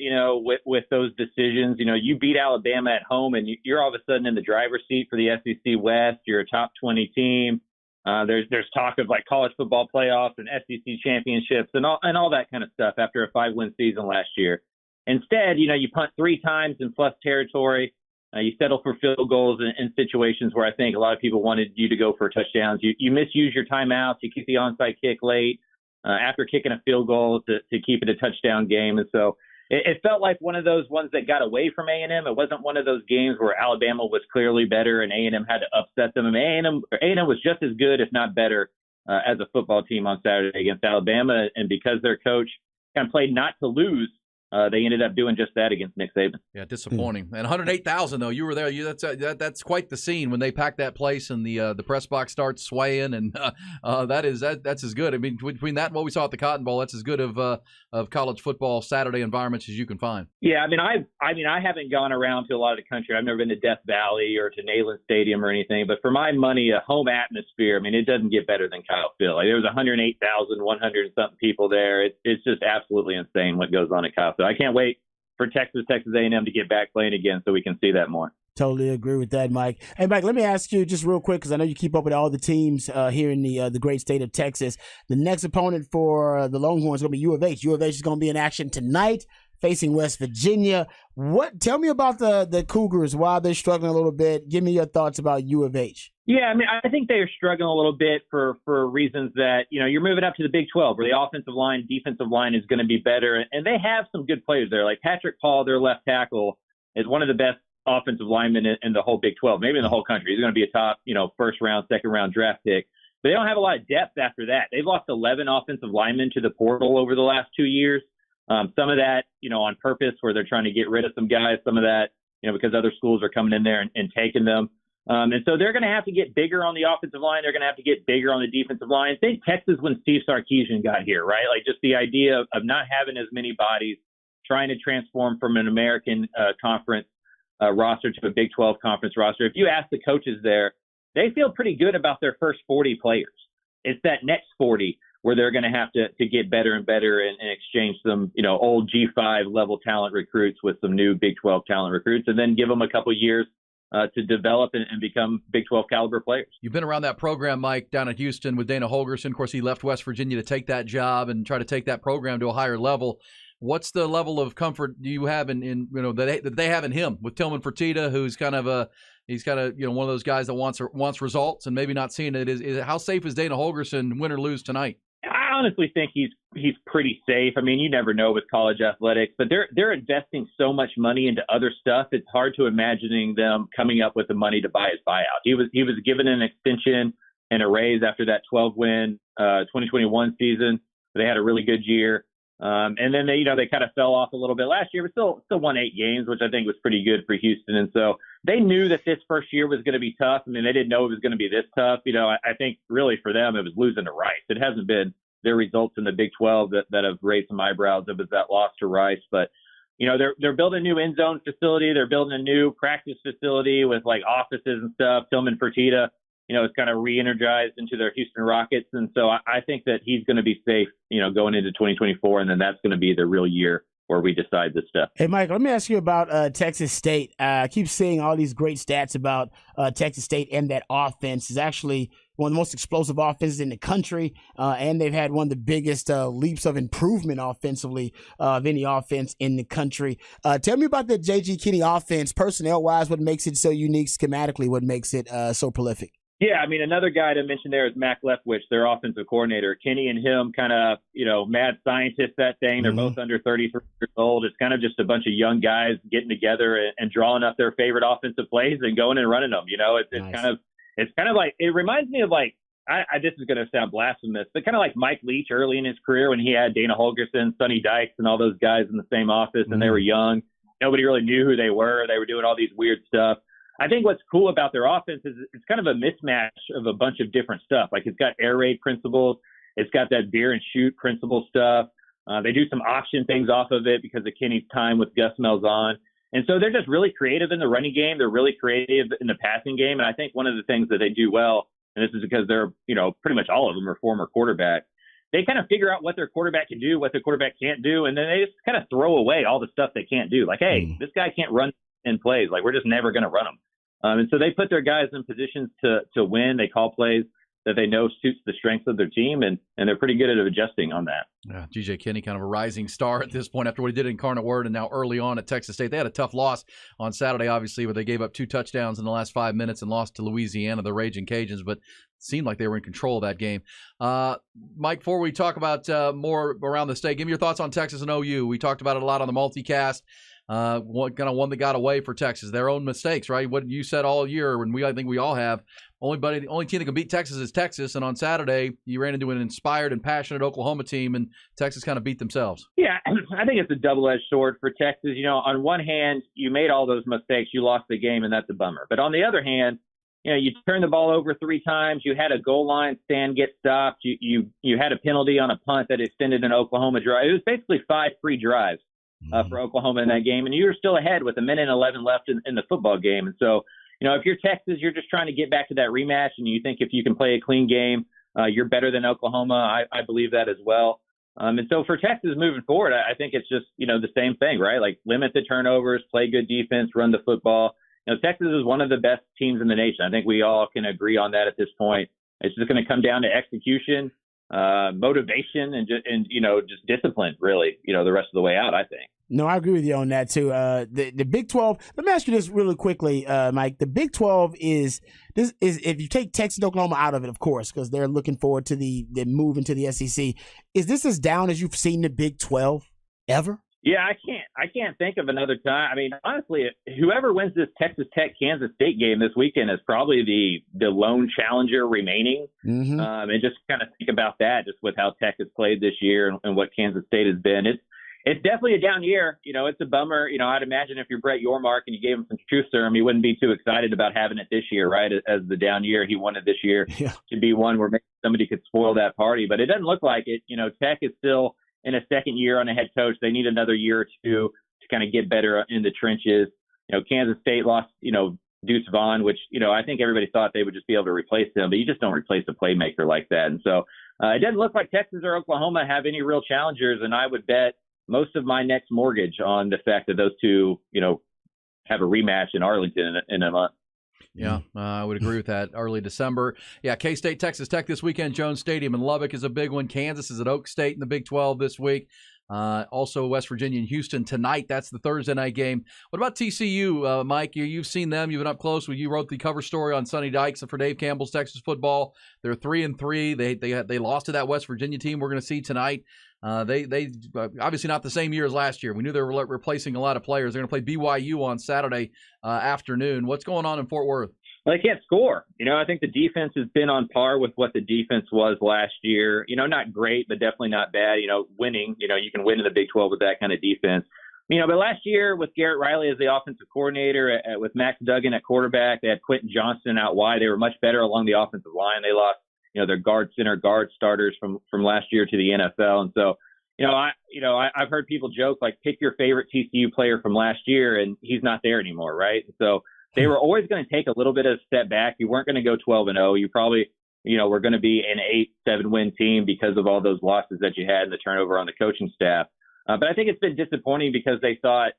with those decisions, you beat Alabama at home and you're all of a sudden in the driver's seat for the SEC West. You're a top 20 team. There's talk of like college football playoffs and SEC championships and all that kind of stuff after a 5-win season last year. Instead, you punt 3 times in plus territory. You settle for field goals in situations where I think a lot of people wanted you to go for touchdowns. You misuse your timeouts. You kick the onside kick late after kicking a field goal to keep it a touchdown game. And so it felt like one of those ones that got away from A&M. It wasn't one of those games where Alabama was clearly better and A&M had to upset them. I mean, A&M was just as good, if not better, as a football team on Saturday against Alabama. And because their coach kind of played not to lose, they ended up doing just that against Nick Saban. Yeah, disappointing. And 108,000 though. You were there. That's quite the scene when they packed that place and the press box starts swaying, and that's as good. I mean, between that and what we saw at the Cotton Bowl, that's as good of college football Saturday environments as you can find. Yeah, I haven't gone around to a lot of the country. I've never been to Death Valley or to Neyland Stadium or anything. But for my money, a home atmosphere, it doesn't get better than Kyle Field. Like, there was 108,100 and something people there. It's just absolutely insane what goes on at Kyle Field. I can't wait for Texas A&M to get back playing again so we can see that more. Totally agree with that, Mike. Hey, Mike, let me ask you just real quick, because I know you keep up with all the teams here in the great state of Texas. The next opponent for the Longhorns is going to be U of H. U of H is going to be in action tonight, facing West Virginia. Tell me about the Cougars, why they're struggling a little bit. Give me your thoughts about U of H. Yeah, I think they are struggling a little bit for reasons that, you're moving up to the Big 12 where the offensive line, defensive line is going to be better. And they have some good players there. Like Patrick Paul, their left tackle, is one of the best offensive linemen in the whole Big 12, maybe in the whole country. He's going to be a top, first round, second round draft pick. But they don't have a lot of depth after that. They've lost 11 offensive linemen to the portal over the last 2 years. Some of that, on purpose, where they're trying to get rid of some guys. Some of that, because other schools are coming in there and taking them. And so they're going to have to get bigger on the offensive line. They're going to have to get bigger on the defensive line. Think Texas when Steve Sarkisian got here, right? Like just the idea of not having as many bodies, trying to transform from an American conference roster to a Big 12 conference roster. If you ask the coaches there, they feel pretty good about their first 40 players. It's that next 40 where they're going to have to get better and better and exchange some, old G5 level talent recruits with some new Big 12 talent recruits, and then give them a couple years to develop and become Big 12 caliber players. You've been around that program, Mike, down at Houston with Dana Holgorsen. Of course, he left West Virginia to take that job and try to take that program to a higher level. What's the level of comfort do you have in that they have in him with Tillman Fertitta, who's kind of one of those guys that wants results and maybe not seeing it? Is how safe is Dana Holgorsen, win or lose tonight? I honestly think he's pretty safe. You never know with college athletics, but they're investing so much money into other stuff. It's hard to imagining them coming up with the money to buy his buyout. He was given an extension and a raise after that 12-win 2021 season. They had a really good year. And then they kind of fell off a little bit last year, but still won 8 games, which I think was pretty good for Houston. And so they knew that this first year was going to be tough. They didn't know it was going to be this tough. I think really for them, it was losing to Rice. It hasn't been their results in the Big 12 that have raised some eyebrows. It was that loss to Rice. But, they're building a new end zone facility. They're building a new practice facility with like offices and stuff. Tillman Fertitta, is kind of re-energized into their Houston Rockets. And so I think that he's going to be safe, going into 2024. And then that's going to be the real year where we decide this stuff. Hey, Mike, let me ask you about Texas State. I keep seeing all these great stats about Texas State, and that offense is actually one of the most explosive offenses in the country, and they've had one of the biggest leaps of improvement offensively of any offense in the country. Tell me about the J.G. Kinney offense, personnel-wise, what makes it so unique, schematically, what makes it so prolific? Yeah, another guy to mention there is Mac Leftwich, their offensive coordinator. Kenny and him kind of, mad scientists, that thing. They're both under 33 years old. It's kind of just a bunch of young guys getting together and drawing up their favorite offensive plays and going and running them. Nice. It's kind of like, it reminds me of like, this is going to sound blasphemous, but kind of like Mike Leach early in his career when he had Dana Holgorsen, Sonny Dykes, and all those guys in the same office, and they were young. Nobody really knew who they were. They were doing all these weird stuff. I think what's cool about their offense is it's kind of a mismatch of a bunch of different stuff. Like it's got air raid principles. It's got that veer and shoot principle stuff. They do some option things off of it because of Kenny's time with Gus Malzahn. And so they're just really creative in the running game. They're really creative in the passing game. And I think one of the things that they do well and this is because they're, pretty much all of them are former quarterbacks. They kind of figure out what their quarterback can do, what their quarterback can't do, and then they just kind of throw away all the stuff they can't do. Like, hey, this guy can't run in plays. Like, we're just never going to run him. And so they put their guys in positions to win. They call plays that they know suits the strengths of their team, and they're pretty good at adjusting on that. Yeah, G.J. Kinney, kind of a rising star at this point after what he did in Incarnate Word and now early on at Texas State. They had a tough loss on Saturday, obviously, where they gave up 2 touchdowns in the last 5 minutes and lost to Louisiana, the Raging Cajuns, but it seemed like they were in control of that game. Mike, before we talk about more around the state, give me your thoughts on Texas and OU. We talked about it a lot on the multicast. One that got away for Texas, their own mistakes, right? What you said all year, and I think we all have. The only team that can beat Texas is Texas, and on Saturday you ran into an inspired and passionate Oklahoma team, and Texas kind of beat themselves. Yeah, I think it's a double-edged sword for Texas. On one hand, you made all those mistakes, you lost the game, and that's a bummer. But on the other hand, you turned the ball over 3 times, you had a goal line stand get stopped, you had a penalty on a punt that extended an Oklahoma drive. It was basically 5 free drives for Oklahoma in that game, and you were still ahead with 1:11 left in the football game. And so, if you're Texas, you're just trying to get back to that rematch, and you think if you can play a clean game, you're better than Oklahoma. I believe that as well. And so for Texas moving forward, I think it's just, the same thing, right? Like, limit the turnovers, play good defense, run the football. Texas is one of the best teams in the nation. I think we all can agree on that at this point. It's just going to come down to execution, motivation, and just discipline, really, the rest of the way out, I think. No, I agree with you on that too. The Big 12. Let me ask you this really quickly, Mike. The Big 12 is if you take Texas and Oklahoma out of it, of course, because they're looking forward to the move into the SEC. Is this as down as you've seen the Big 12 ever? Yeah, I can't think of another time. I mean, honestly, whoever wins this Texas Tech Kansas State game this weekend is probably the lone challenger remaining. Mm-hmm. And just kind of think about that, just with how Tech has played this year and what Kansas State has been. It's definitely a down year. It's a bummer. I'd imagine if you're Brett Yormark and you gave him some truth serum, he wouldn't be too excited about having it this year, right? As the down year, he wanted this year to be one where maybe somebody could spoil that party. But it doesn't look like it. Tech is still in a second year on a head coach. They need another year or two to kind of get better in the trenches. Kansas State lost, Deuce Vaughn, which, I think everybody thought they would just be able to replace him, but you just don't replace a playmaker like that. And so it doesn't look like Texas or Oklahoma have any real challengers. And I would bet most of my next mortgage on the fact that those two, have a rematch in Arlington in a month. Yeah, I would agree with that. Early December. Yeah, K-State, Texas Tech this weekend. Jones Stadium in Lubbock is a big one. Kansas is at Oak State in the Big 12 this week. Also, West Virginia and Houston tonight. That's the Thursday night game. What about TCU, Mike? You've seen them. You've been up close. You wrote the cover story on Sonny Dykes for Dave Campbell's Texas football. They're 3-3. They lost to that West Virginia team we're going to see tonight. They obviously not the same year as last year. We knew they were replacing a lot of players. They're going to play BYU on Saturday afternoon. What's going on in Fort Worth? Well, they can't score. I think the defense has been on par with what the defense was last year. Not great, but definitely not bad. Winning. You can win in the Big 12 with that kind of defense. But last year with Garrett Riley as the offensive coordinator, with Max Duggan at quarterback, they had Quentin Johnston out wide. They were much better along the offensive line. They lost, their guard starters from last year to the NFL. And so, I've heard people joke, like, pick your favorite TCU player from last year, and he's not there anymore, right? So they were always going to take a little bit of a step back. You weren't going to go 12-0. You probably, were going to be an 8-7 win team because of all those losses that you had and the turnover on the coaching staff. But I think it's been disappointing because they thought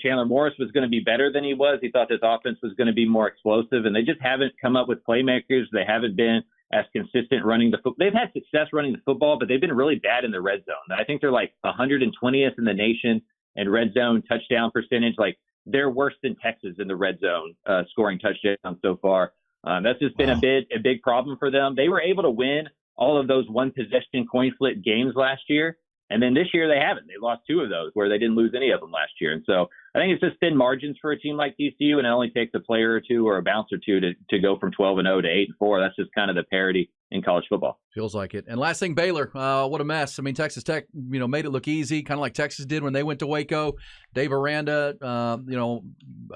Chandler Morris was going to be better than he was. He thought this offense was going to be more explosive, and they just haven't come up with playmakers. They haven't been as consistent running the football. They've had success running the football, but they've been really bad in the red zone. I think they're like 120th in the nation in red zone touchdown percentage. Like, they're worse than Texas in the red zone, scoring touchdowns so far. That's just been a big problem for them. They were able to win all of those one possession coin flip games last year. And then this year they haven't. They lost 2 of those where they didn't lose any of them last year. And so I think it's just thin margins for a team like TCU, and it only takes a player or two or a bounce or two to go from 12-0 to 8-4. That's just kind of the parity in college football. Feels like it. And last thing, Baylor, what a mess. I mean, Texas Tech, made it look easy, kind of like Texas did when they went to Waco. Dave Aranda,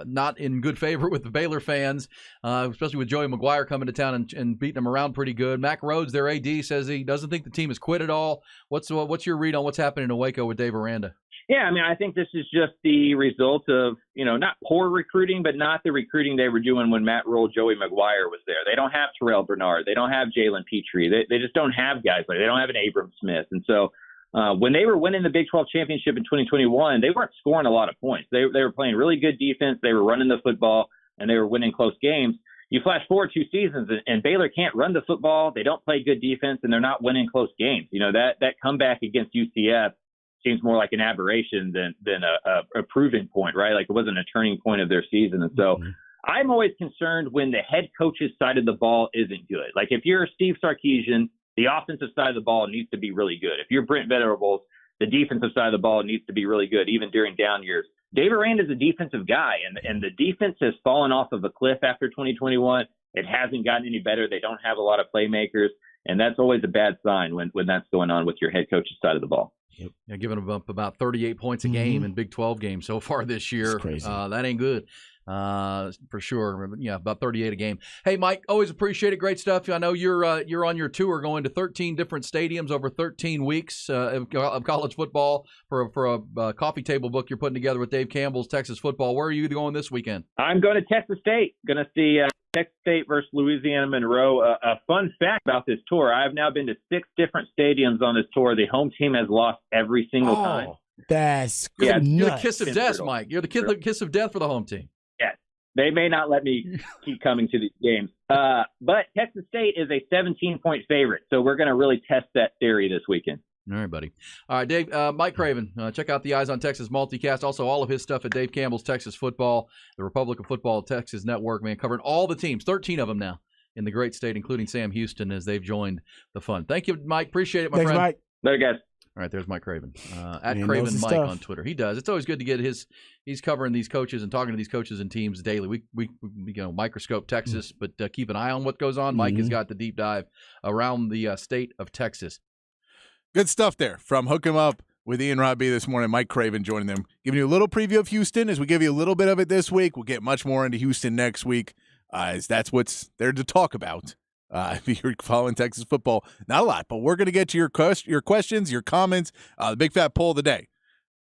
not in good favor with the Baylor fans, especially with Joey McGuire coming to town and beating them around pretty good. Mack Rhodes, their AD, says he doesn't think the team has quit at all. What's your read on what's happening in Waco with Dave Aranda? Yeah, I mean, I think this is just the result of, not poor recruiting, but not the recruiting they were doing when Matt Rule, Joey McGuire was there. They don't have Terrell Bernard. They don't have Jalen Petrie. They just don't have guys like, they don't have an Abram Smith. And so when they were winning the Big 12 championship in 2021, they weren't scoring a lot of points. They were playing really good defense. They were running the football, and they were winning close games. You flash forward 2 seasons, and Baylor can't run the football. They don't play good defense, and they're not winning close games. That comeback against UCF seems more like an aberration than a proving point, right? Like it wasn't a turning point of their season. And so I'm always concerned when the head coach's side of the ball isn't good. Like if you're Steve Sarkisian, the offensive side of the ball needs to be really good. If you're Brent Venables, the defensive side of the ball needs to be really good, even during down years. Dave Aranda is a defensive guy, and the defense has fallen off of a cliff after 2021. It hasn't gotten any better. They don't have a lot of playmakers, and that's always a bad sign when that's going on with your head coach's side of the ball. Yep. Yeah, giving them up about 38 points a game in Big 12 games so far this year. It's crazy. That ain't good. For sure. Yeah, about 38 a game. Hey, Mike, always appreciate it. Great stuff. I know you're on your tour going to 13 different stadiums over 13 weeks of college football for a coffee table book you're putting together with Dave Campbell's Texas Football. Where are you going this weekend? I'm going to Texas State. Going to see Texas State versus Louisiana Monroe. A fun fact about this tour, I've now been to 6 different stadiums on this tour. The home team has lost every single time. That's You're the nuts. kiss of death, Mike. You're the kiss of death for the home team. They may not let me keep coming to these games. But Texas State is a 17-point favorite, so we're going to really test that theory this weekend. All right, buddy. All right, Dave, Mike Craven, check out the Eyes on Texas multicast. Also, all of his stuff at Dave Campbell's Texas Football, the Republic of Football Texas Network, man, covering all the teams, 13 of them now in the great state, including Sam Houston as they've joined the fun. Thank you, Mike. Appreciate it, my Thanks, friend. Mike. Later, guys. All right, there's Mike Craven. At Man, Craven knows his Mike stuff. on Twitter. He does. It's always good to get he's covering these coaches and talking to these coaches and teams daily. We microscope Texas, but keep an eye on what goes on. Mike has got the deep dive around the state of Texas. Good stuff there from Hook 'em Up with Ian Robbie this morning. Mike Craven joining them, giving you a little preview of Houston as we give you a little bit of it this week. We'll get much more into Houston next week, as that's what's there to talk about. If you're following Texas football, not a lot, but we're going to get to your questions, your comments. The big fat poll of the day.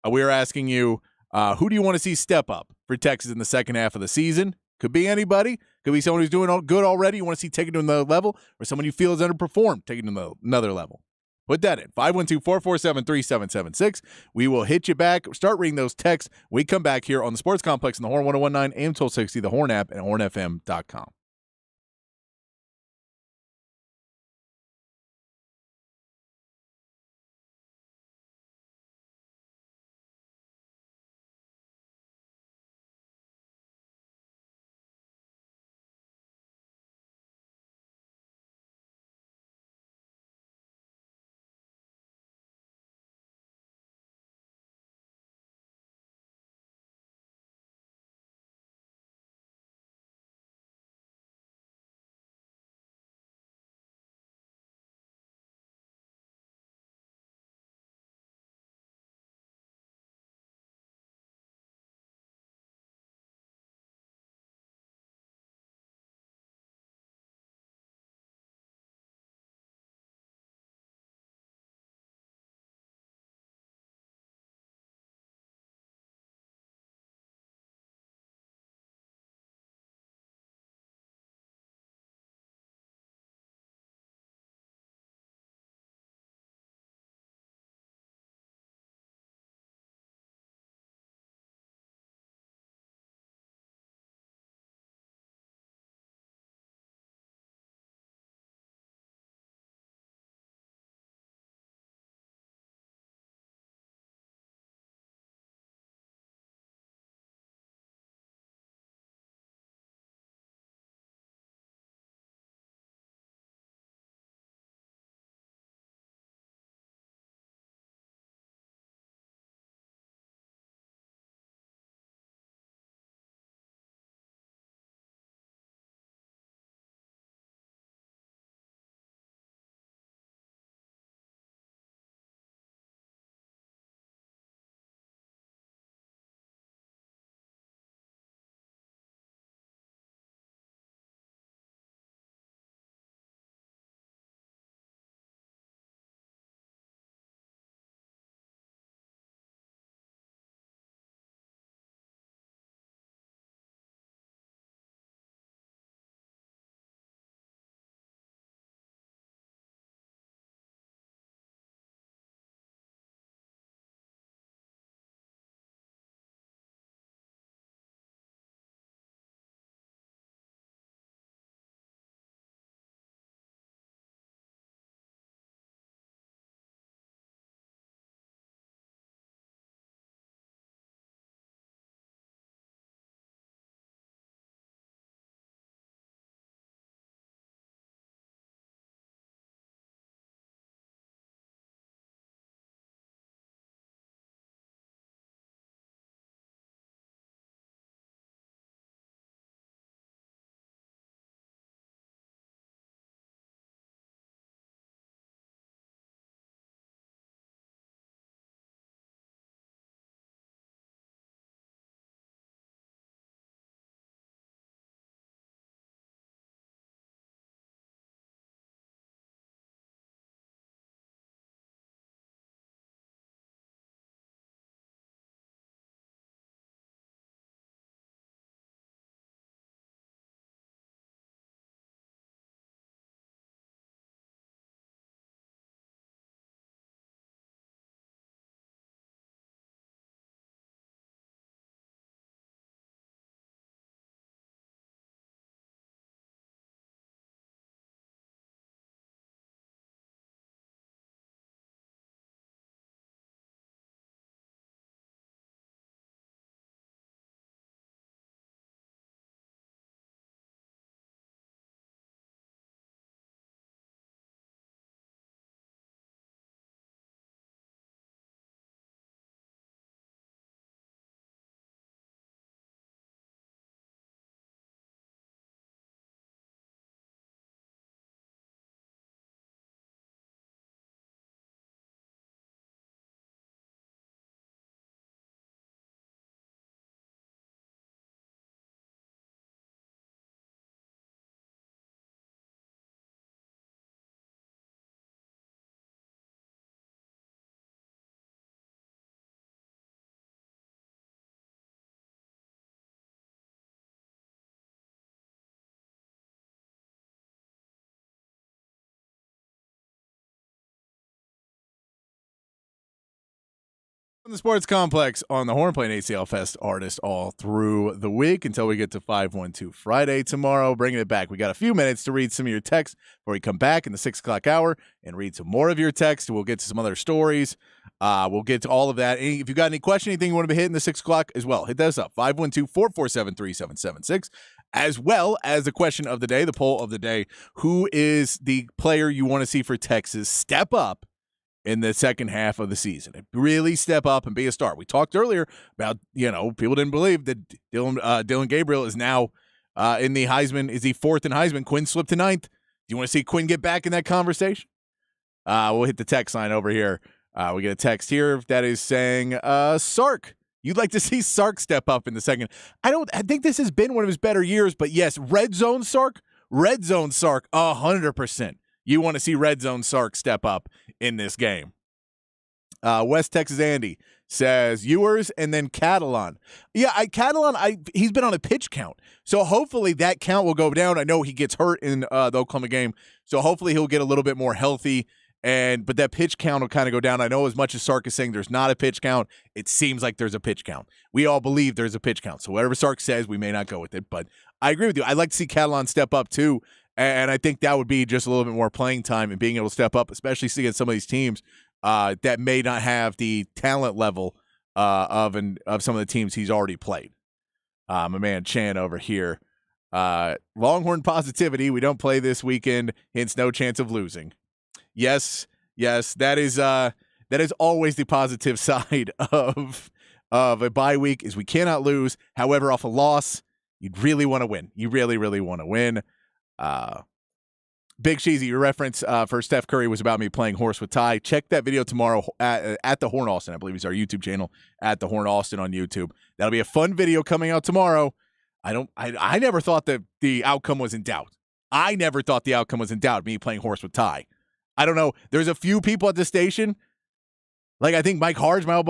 We are asking you, who do you want to see step up for Texas in the second half of the season? Could be anybody. Could be someone who's doing all good already. You want to see take it to another level, or someone you feel has underperformed, take it to another level. Put that in. 512-447-3776. We will hit you back. Start reading those texts. We come back here on the Sports Complex in the Horn 1019 AM 1260, the Horn app, and hornfm.com. The Sports Complex on the Horn, playing ACL Fest artists all through the week until we get to 512 Friday tomorrow. Bringing it back. We got a few minutes to read some of your texts before we come back in the 6 o'clock hour and read some more of your texts. We'll get to some other stories. We'll get to all of that. If you got any question, anything you want to be hitting the 6 o'clock as well, hit that up. 512-447-3776. As well as the question of the day, the poll of the day. Who is the player you want to see for Texas step up in the second half of the season? Really step up and be a star. We talked earlier about, people didn't believe that Dylan Gabriel is now in the Heisman. Is he fourth in Heisman? Quinn slipped to ninth. Do you want to see Quinn get back in that conversation? We'll hit the text line over here. We get a text here that is saying, Sark. You'd like to see Sark step up in the second. I think this has been one of his better years, but yes, red zone Sark, 100%. You want to see red zone Sark step up in this game. West Texas Andy says Ewers and then Catalan. Yeah, he's been on a pitch count. So hopefully that count will go down. I know he gets hurt in the Oklahoma game. So hopefully he'll get a little bit more healthy. But that pitch count will kind of go down. I know as much as Sark is saying there's not a pitch count, it seems like there's a pitch count. We all believe there's a pitch count. So whatever Sark says, we may not go with it. But I agree with you. I'd like to see Catalan step up too. And I think that would be just a little bit more playing time and being able to step up, especially against some of these teams that may not have the talent level of some of the teams he's already played. My man Chan over here. Longhorn positivity. We don't play this weekend, hence no chance of losing. Yes, that is always the positive side of a bye week is we cannot lose. However, off a loss, you'd really want to win. You really, really want to win. Big Cheesy, your reference for Steph Curry was about me playing horse with Ty. Check that video tomorrow at the Horn Austin. I believe it's our YouTube channel at the Horn Austin on YouTube. That'll be a fun video coming out tomorrow. I never thought that the outcome was in doubt. Me playing horse with Ty. I don't know. There's a few people at the station. Like I think Mike Harge, my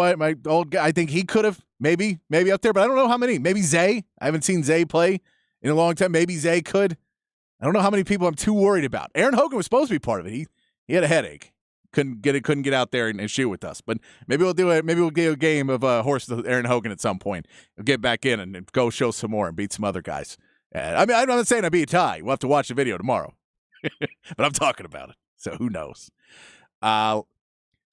old guy, I think he could have maybe up there, but I don't know how many. Maybe Zay. I haven't seen Zay play in a long time. Maybe Zay could. I don't know how many people I'm too worried about. Aaron Hogan was supposed to be part of it. He had a headache. Couldn't get out there and shoot with us. But maybe we'll do it. Maybe we'll do a game of horse with Aaron Hogan at some point. We'll get back in and go show some more and beat some other guys. I'm not saying I beat Ty. We'll have to watch the video tomorrow. But I'm talking about it. So who knows? For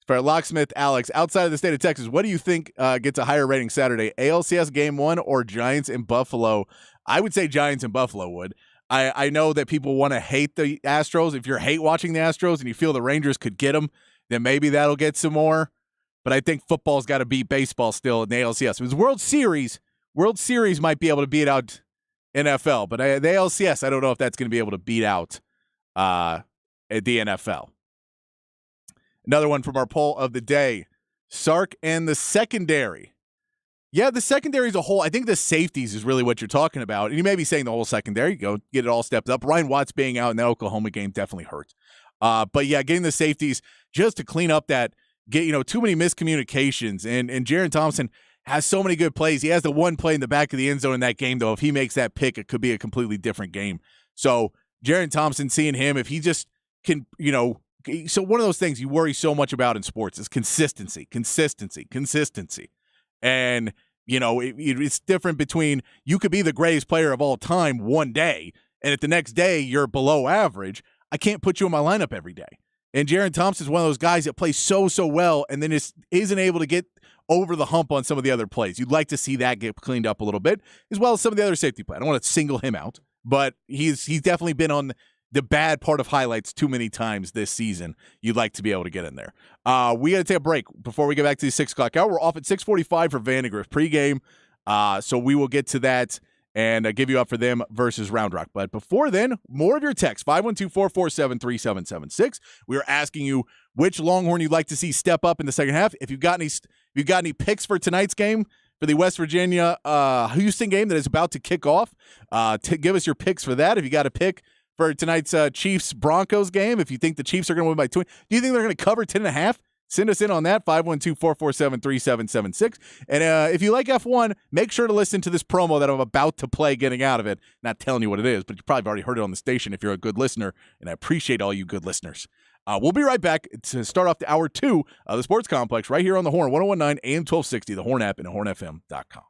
Locksmith Alex, outside of the state of Texas, what do you think gets a higher rating Saturday? ALCS Game 1 or Giants in Buffalo? I would say Giants in Buffalo would. I know that people want to hate the Astros. If you're hate watching the Astros and you feel the Rangers could get them, then maybe that'll get some more. But I think football's got to beat baseball still in the ALCS. It was World Series might be able to beat out NFL, but the ALCS, I don't know if that's going to be able to beat out at the NFL. Another one from our poll of the day. Sark and the secondary. Yeah, the secondary as a whole, I think the safeties is really what you're talking about. And you may be saying the whole secondary, go get it all stepped up. Ryan Watts being out in the Oklahoma game definitely hurt. But yeah, getting the safeties just to clean up that, too many miscommunications. And Jaron Thompson has so many good plays. He has the one play in the back of the end zone in that game, though. If he makes that pick, it could be a completely different game. So Jaron Thompson, seeing him, if he just can, so one of those things you worry so much about in sports is consistency. And, it's different between you could be the greatest player of all time one day, and if the next day you're below average, I can't put you in my lineup every day. And Jaron Thompson is one of those guys that plays so well and then isn't able to get over the hump on some of the other plays. You'd like to see that get cleaned up a little bit, as well as some of the other safety play. I don't want to single him out, but he's definitely been on the bad part of highlights too many times this season. You'd like to be able to get in there. We got to take a break before we get back to the 6 o'clock hour. We're off at 6:45 for Vandegrift pregame. So we will get to that and give you up for them versus Round Rock. But before then, more of your text, 512-447-3776. We are asking you which Longhorn you'd like to see step up in the second half. If you've got any picks for tonight's game, for the West Virginia Houston game that is about to kick off, give us your picks for that. If you got a pick for tonight's Chiefs-Broncos game, if you think the Chiefs are going to win by 20, do you think they're going to cover 10.5? Send us in on that, 512-447-3776. And if you like F1, make sure to listen to this promo that I'm about to play getting out of it. Not telling you what it is, but you probably already heard it on the station if you're a good listener, and I appreciate all you good listeners. We'll be right back to start off the hour 2 of the Sports Complex right here on The Horn, 1019 AM 1260, The Horn app, and hornfm.com.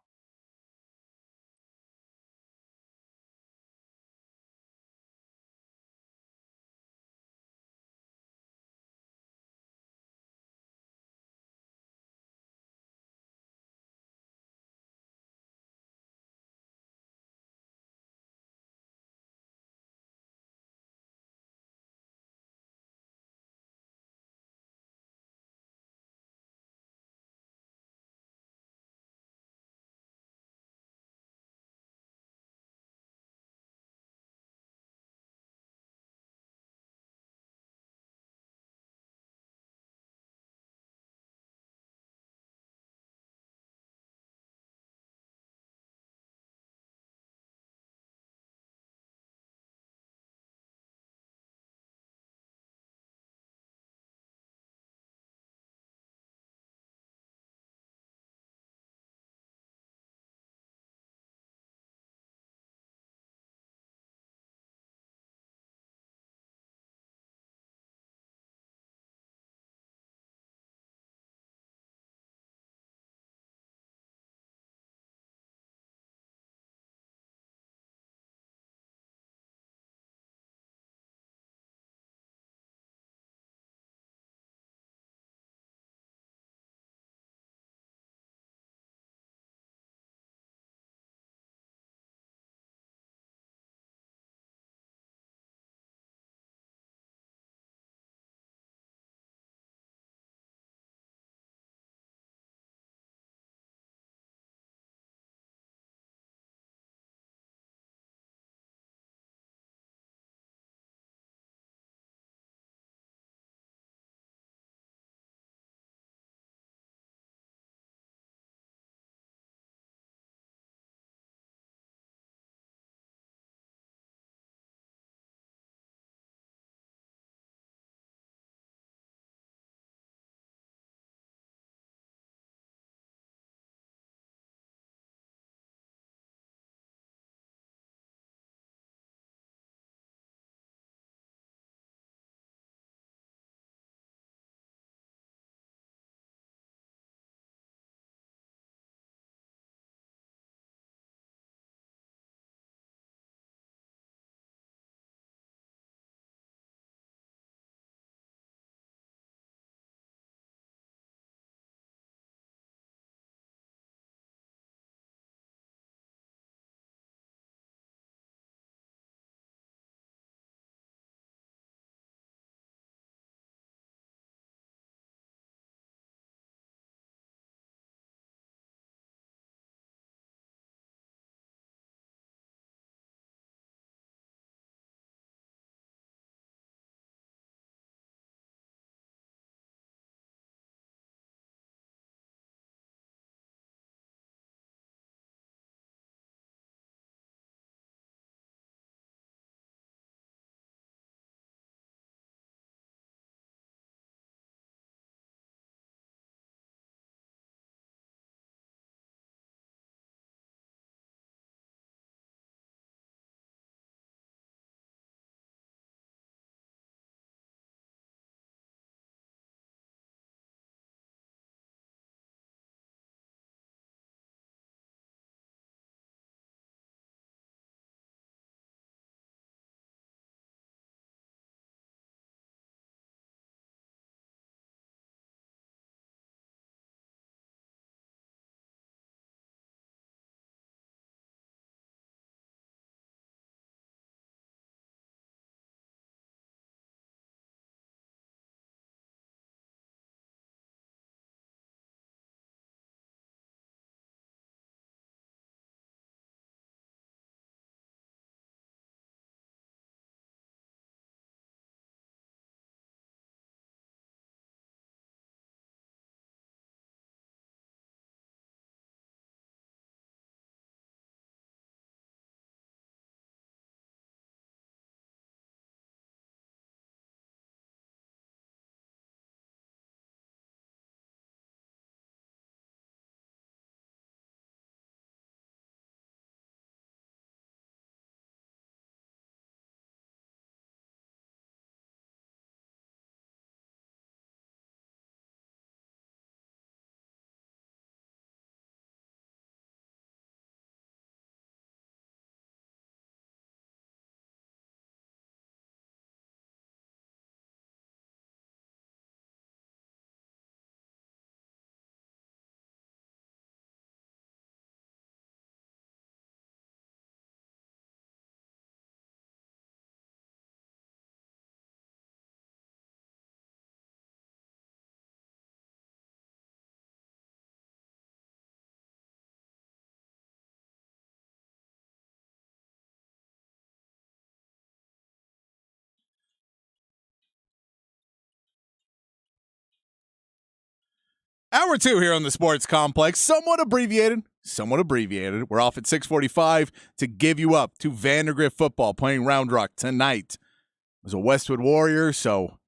Hour 2 here on the Sports Complex, somewhat abbreviated. We're off at 6:45 to give you up to Vandergrift football playing Round Rock tonight. It was a Westwood Warrior, so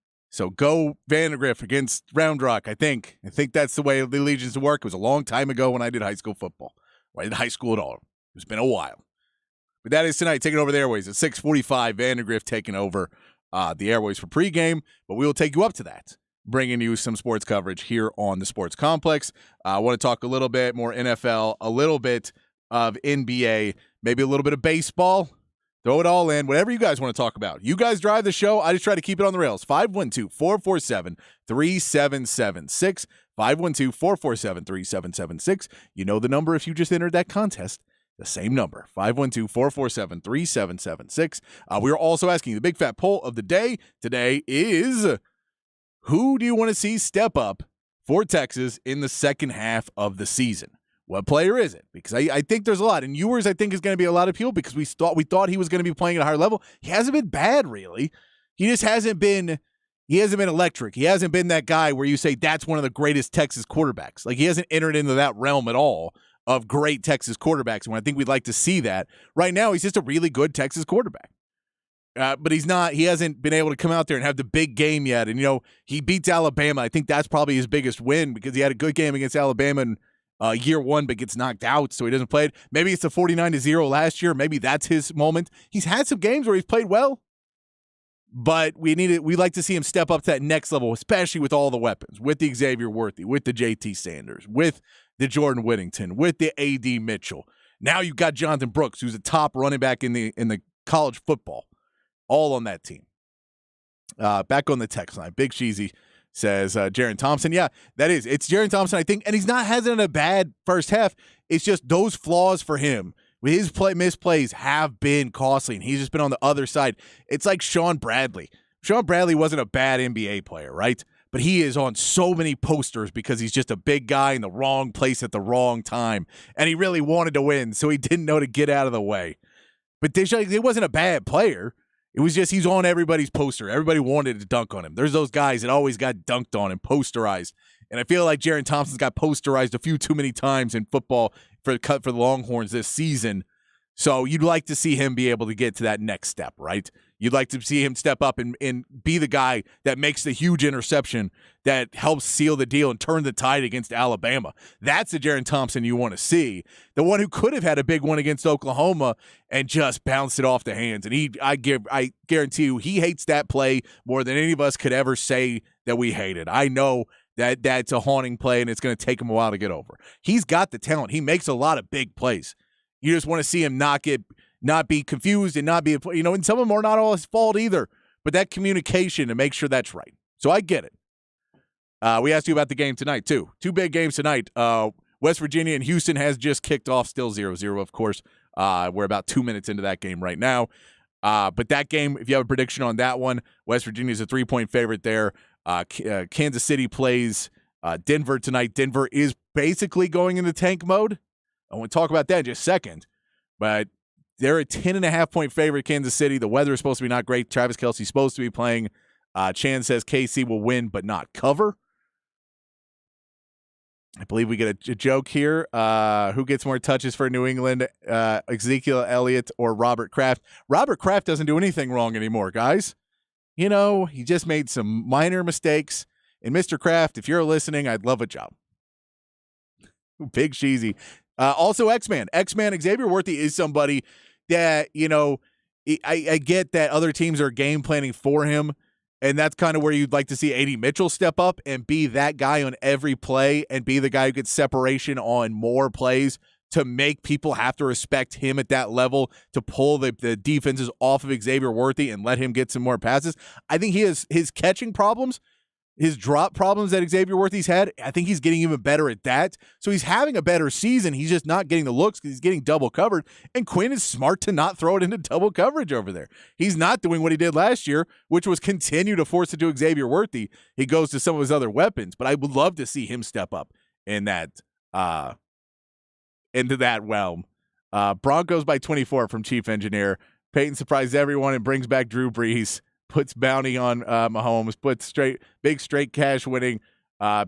go Vandergrift against Round Rock. I think that's the way the allegiance work. It was a long time ago when I did high school football. Or I did high school at all. It's been a while. But that is tonight, taking over the airways at 6:45. Vandergrift taking over the airways for pregame, but we will take you up to that, bringing you some sports coverage here on the Sports Complex. I want to talk a little bit more NFL, a little bit of NBA, maybe a little bit of baseball. Throw it all in, whatever you guys want to talk about. You guys drive the show. I just try to keep it on the rails. 512-447-3776. 512-447-3776. You know the number if you just entered that contest. The same number, 512-447-3776. We are also asking the big fat poll of the day today is, who do you want to see step up for Texas in the second half of the season? What player is it? Because I think there's a lot. And Ewers, I think, is going to be a lot of appeal because we thought he was going to be playing at a higher level. He hasn't been bad, really. He just hasn't been electric. He hasn't been that guy where you say that's one of the greatest Texas quarterbacks. Like, he hasn't entered into that realm at all of great Texas quarterbacks. And I think we'd like to see that. Right now, he's just a really good Texas quarterback. But he hasn't been able to come out there and have the big game yet. And, he beats Alabama. I think that's probably his biggest win because he had a good game against Alabama in year one, but gets knocked out, so he doesn't play it. Maybe it's the 49-0 last year. Maybe that's his moment. He's had some games where he's played well, but we like to see him step up to that next level, especially with all the weapons, with the Xavier Worthy, with the JT Sanders, with the Jordan Whittington, with the A.D. Mitchell. Now you've got Jonathan Brooks, who's a top running back in the college football, all on that team. Back on the text line, Big Cheesy says Jaron Thompson. Yeah, that is. It's Jaron Thompson, I think, and hasn't a bad first half. It's just those flaws for him. His missed plays have been costly, and he's just been on the other side. It's like Sean Bradley. Sean Bradley wasn't a bad NBA player, right? But he is on so many posters because he's just a big guy in the wrong place at the wrong time, and he really wanted to win, so he didn't know to get out of the way. But it wasn't a bad player. It was just he's on everybody's poster. Everybody wanted to dunk on him. There's those guys that always got dunked on and posterized. And I feel like Jaron Thompson's got posterized a few too many times in football for the Longhorns this season. So you'd like to see him be able to get to that next step, right? You'd like to see him step up and be the guy that makes the huge interception that helps seal the deal and turn the tide against Alabama. That's the Jaron Thompson you want to see. The one who could have had a big one against Oklahoma and just bounced it off the hands. And I guarantee you, he hates that play more than any of us could ever say that we hate it. I know that that's a haunting play, and it's going to take him a while to get over. He's got the talent. He makes a lot of big plays. You just want to see him not be confused and not be, and some of them are not all his fault either, but that communication to make sure that's right. So I get it. We asked you about the game tonight, too. Two big games tonight. West Virginia and Houston has just kicked off, still 0-0, of course. We're about 2 minutes into that game right now. But that game, if you have a prediction on that one, West Virginia is a 3-point favorite there. Kansas City plays Denver tonight. Denver is basically going into tank mode. I want to talk about that in just a second. But they're a 10.5-point favorite, Kansas City. The weather is supposed to be not great. Travis Kelce's supposed to be playing. Chan says KC will win but not cover. I believe we get a joke here. Who gets more touches for New England, Ezekiel Elliott or Robert Kraft? Robert Kraft doesn't do anything wrong anymore, guys. He just made some minor mistakes. And Mr. Kraft, if you're listening, I'd love a job. Big cheesy. Also, X-Man. Xavier Worthy is somebody that, I get that other teams are game planning for him, and that's kind of where you'd like to see A.D. Mitchell step up and be that guy on every play and be the guy who gets separation on more plays to make people have to respect him at that level, to pull the defenses off of Xavier Worthy and let him get some more passes. I think he has his catching problems, his drop problems that Xavier Worthy's had. I think he's getting even better at that. So he's having a better season. He's just not getting the looks because he's getting double covered. And Quinn is smart to not throw it into double coverage over there. He's not doing what he did last year, which was continue to force it to Xavier Worthy. He goes to some of his other weapons, but I would love to see him step up in that into that realm. Broncos by 24 from Chief Engineer. Peyton surprised everyone and brings back Drew Brees. Puts bounty on Mahomes. Puts big straight cash winning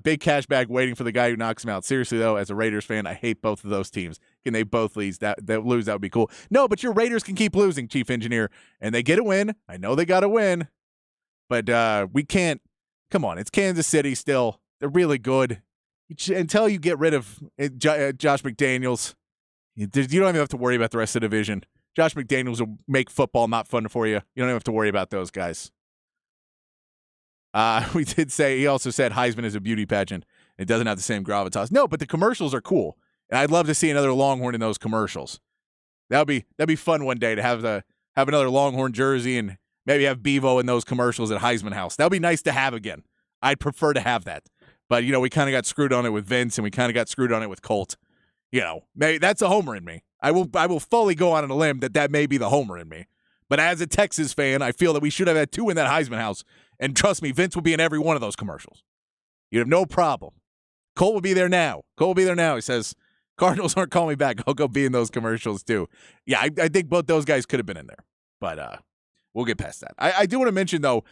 Big cash bag waiting for the guy who knocks him out. Seriously, though, as a Raiders fan, I hate both of those teams. Can they both lose? That would be cool. No, but your Raiders can keep losing, Chief Engineer, and they get a win. I know they got a win, but we can't. Come on, it's Kansas City still. They're really good. Until you get rid of Josh McDaniels, you don't even have to worry about the rest of the division. Josh McDaniels will make football not fun for you. You don't even have to worry about those guys. We did say, he also said Heisman is a beauty pageant. It doesn't have the same gravitas. No, but the commercials are cool. And I'd love to see another Longhorn in those commercials. That'd be fun one day to have another Longhorn jersey and maybe have Bevo in those commercials at Heisman House. That'd be nice to have again. I'd prefer to have that. But, we kind of got screwed on it with Vince, and we kind of got screwed on it with Colt. Maybe that's a homer in me. I will fully go on a limb that may be the homer in me. But as a Texas fan, I feel that we should have had 2 in that Heisman House. And trust me, Vince will be in every one of those commercials. You'd have no problem. Colt will be there now. He says, Cardinals aren't calling me back. I'll go be in those commercials too. Yeah, I think both those guys could have been in there. But we'll get past that. I do want to mention, though,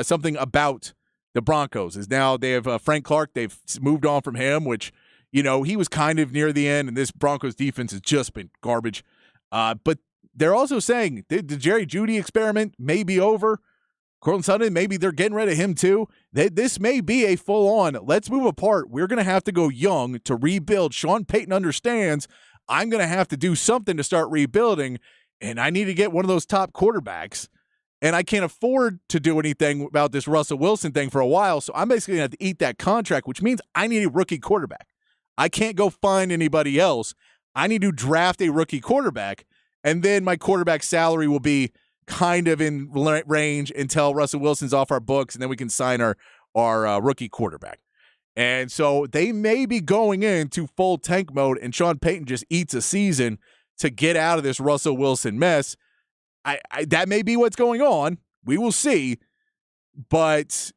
something about the Broncos. Is now they have Frank Clark. They've moved on from him, which, he was kind of near the end, and this Broncos defense has just been garbage. But they're also saying the Jerry Jeudy experiment may be over. Courtland Sutton, maybe they're getting rid of him too. This may be a full-on, let's move apart. We're going to have to go young to rebuild. Sean Payton understands I'm going to have to do something to start rebuilding, and I need to get one of those top quarterbacks. And I can't afford to do anything about this Russell Wilson thing for a while, so I'm basically going to have to eat that contract, which means I need a rookie quarterback. I can't go find anybody else. I need to draft a rookie quarterback, and then my quarterback salary will be kind of in range until Russell Wilson's off our books, and then we can sign our rookie quarterback. And so they may be going into full tank mode, and Sean Payton just eats a season to get out of this Russell Wilson mess. That may be what's going on. We will see. But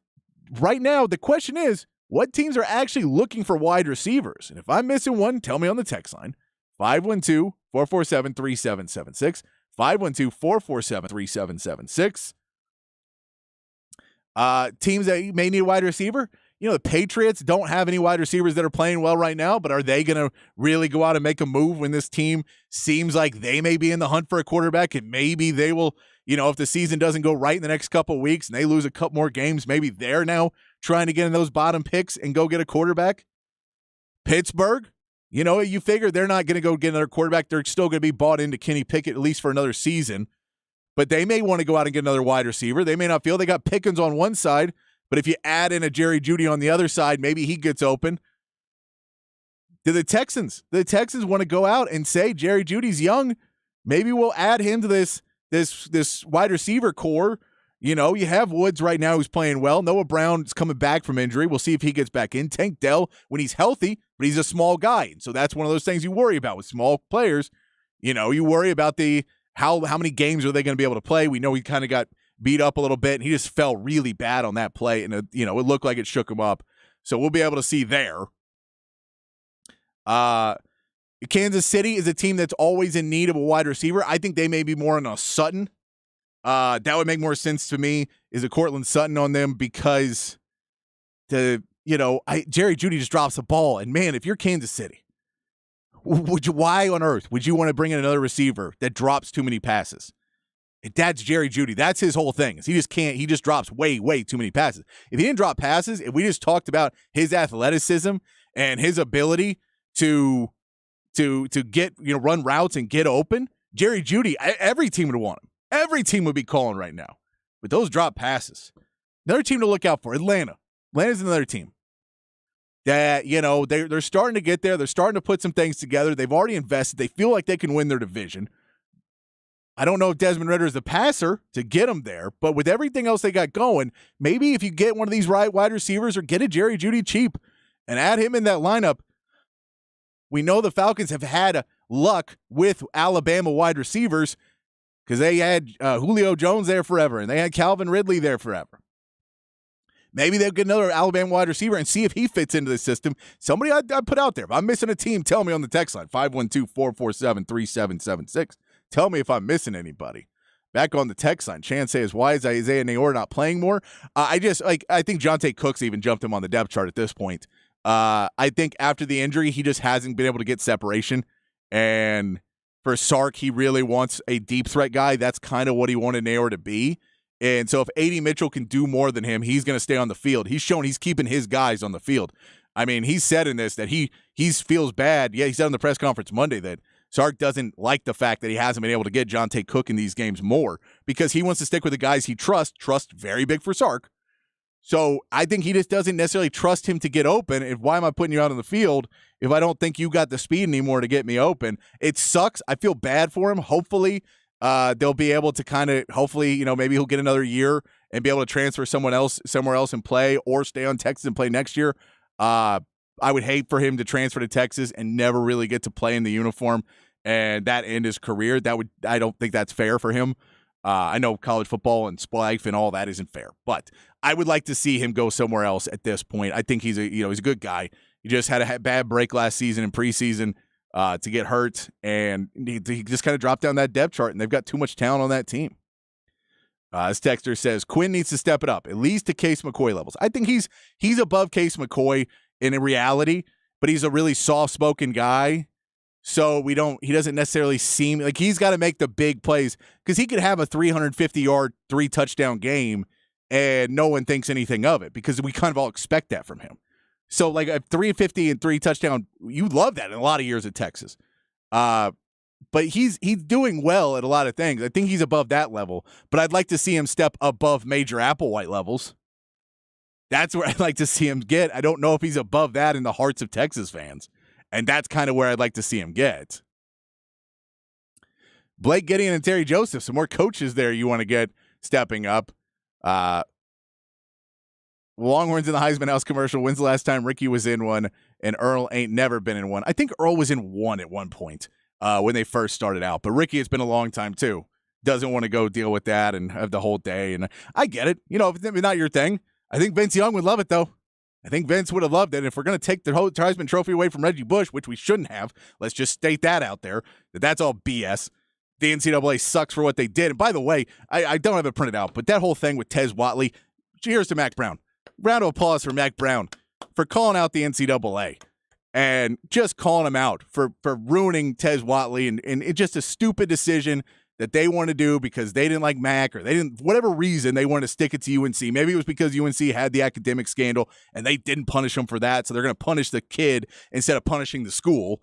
right now, the question is, what teams are actually looking for wide receivers? And if I'm missing one, tell me on the text line. 512-447-3776. 512-447-3776. Teams that may need a wide receiver. The Patriots don't have any wide receivers that are playing well right now, but are they going to really go out and make a move when this team seems like they may be in the hunt for a quarterback, and maybe they will, if the season doesn't go right in the next couple of weeks and they lose a couple more games, maybe they're now trying to get in those bottom picks and go get a quarterback. Pittsburgh, you figure they're not going to go get another quarterback. They're still going to be bought into Kenny Pickett at least for another season, but they may want to go out and get another wide receiver. They may not feel they got Pickens on one side, but if you add in a Jerry Jeudy on the other side, maybe he gets open. Do the Texans want to go out and say Jerry Jeudy's young? Maybe we'll add him to this wide receiver core. You have Woods right now who's playing well. Noah Brown's coming back from injury. We'll see if he gets back in. Tank Dell when he's healthy, but he's a small guy. And so that's one of those things you worry about with small players. You worry about how many games are they going to be able to play. We know he kind of got beat up a little bit, and he just fell really bad on that play, and it looked like it shook him up. So we'll be able to see there. Kansas City is a team that's always in need of a wide receiver. I think they may be more on a Sutton. That would make more sense to me, is a Courtland Sutton on them, because Jerry Jeudy just drops the ball, and man, if you're Kansas City, why on earth would you want to bring in another receiver that drops too many passes? That's Jerry Jeudy. That's his whole thing. He just drops way, way too many passes. If he didn't drop passes, if we just talked about his athleticism and his ability to get, run routes and get open, Jerry Jeudy, every team would want him. Every team would be calling right now. But those drop passes. Another team to look out for, Atlanta. Atlanta's another team that, they're starting to get there. They're starting to put some things together. They've already invested. They feel like they can win their division. I don't know if Desmond Ridder is the passer to get them there, but with everything else they got going, maybe if you get one of these right wide receivers or get a Jerry Jeudy cheap and add him in that lineup. We know the Falcons have had luck with Alabama wide receivers because they had Julio Jones there forever, and they had Calvin Ridley there forever. Maybe they'll get another Alabama wide receiver and see if he fits into the system. Somebody I'd put out there. If I'm missing a team, tell me on the text line, 512-447-3776. Tell me if I'm missing anybody. back on the text line. Chan says, why is Isaiah Neyor not playing more? I think Jonte Cooks even jumped him on the depth chart at this point. I think after the injury, he just hasn't been able to get separation. And for Sark, he really wants a deep threat guy. That's kind of what he wanted Neyor to be. And so if A.D. Mitchell can do more than him, he's going to stay on the field. He's shown he's keeping his guys on the field. I mean, he said in this that he feels bad. Yeah, he said on the press conference Monday that Sark doesn't like the fact that he hasn't been able to get Jonte Cook in these games more because he wants to stick with the guys he trusts. Trust very big for Sark. So I think he just doesn't necessarily trust him to get open. And why am I putting you out on the field if I don't think you got the speed anymore to get me open? It sucks. I feel bad for him. Hopefully they'll be able to hopefully, maybe he'll get another year and be able to transfer somewhere else and play or stay on Texas and play next year. I would hate for him to transfer to Texas and never really get to play in the uniform and that end his career. I don't think that's fair for him. I know college football and life and all that isn't fair, but I would like to see him go somewhere else at this point. I think he's a good guy. He just had a bad break last season in preseason to get hurt, and he just kind of dropped down that depth chart, and they've got too much talent on that team. This texter says Quinn needs to step it up, at least to Case McCoy levels. I think he's above Case McCoy in reality, but he's a really soft-spoken guy. So he doesn't necessarily seem like he's got to make the big plays because he could have a 350-yard, 3-touchdown game and no one thinks anything of it because we kind of all expect that from him. So like a 350 and 3-touchdown, you love that in a lot of years at Texas. But he's doing well at a lot of things. I think he's above that level, but I'd like to see him step above Major Applewhite levels. That's where I'd like to see him get. I don't know if he's above that in the hearts of Texas fans. And that's kind of where I'd like to see him get. Blake Gideon and Terry Joseph, some more coaches there you want to get stepping up. Longhorns in the Heisman House commercial. When's the last time Ricky was in one and Earl ain't never been in one? I think Earl was in one at one point when they first started out. But Ricky has been a long time too. Doesn't want to go deal with that and have the whole day. And I get it. If it's not your thing. I think Vince Young would love it though. I think Vince would have loved it. If we're going to take the whole Heisman Trophy away from Reggie Bush, which we shouldn't have, let's just state that out there, that's all BS. The NCAA sucks for what they did. And by the way, I don't have it printed out, but that wole thing with Tez Whatley, cheers to Mac Brown. Round of applause for Mac Brown for calling out the NCAA and just calling him out for ruining Tez Whatley and it's just a stupid decision that they want to do because they didn't like Mac or whatever reason they wanted to stick it to UNC. Maybe it was because UNC had the academic scandal and they didn't punish him for that. So they're going to punish the kid instead of punishing the school.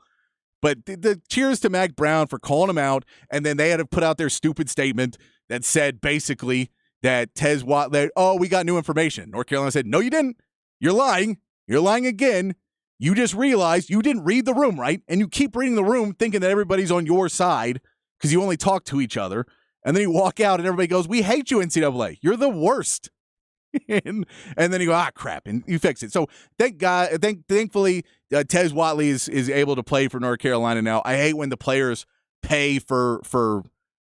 But the cheers to Mac Brown for calling him out. And then they had to put out their stupid statement that said basically that Tez Whatley, we got new information. North Carolina said, no, you didn't. You're lying. You're lying again. You just realized you didn't read the room right. And you keep reading the room thinking that everybody's on your side because you only talk to each other. And then you walk out and everybody goes, we hate you, NCAA. You're the worst. and then you go, crap, and you fix it. So thankfully, Tez Whatley is able to play for North Carolina now. I hate when the players pay for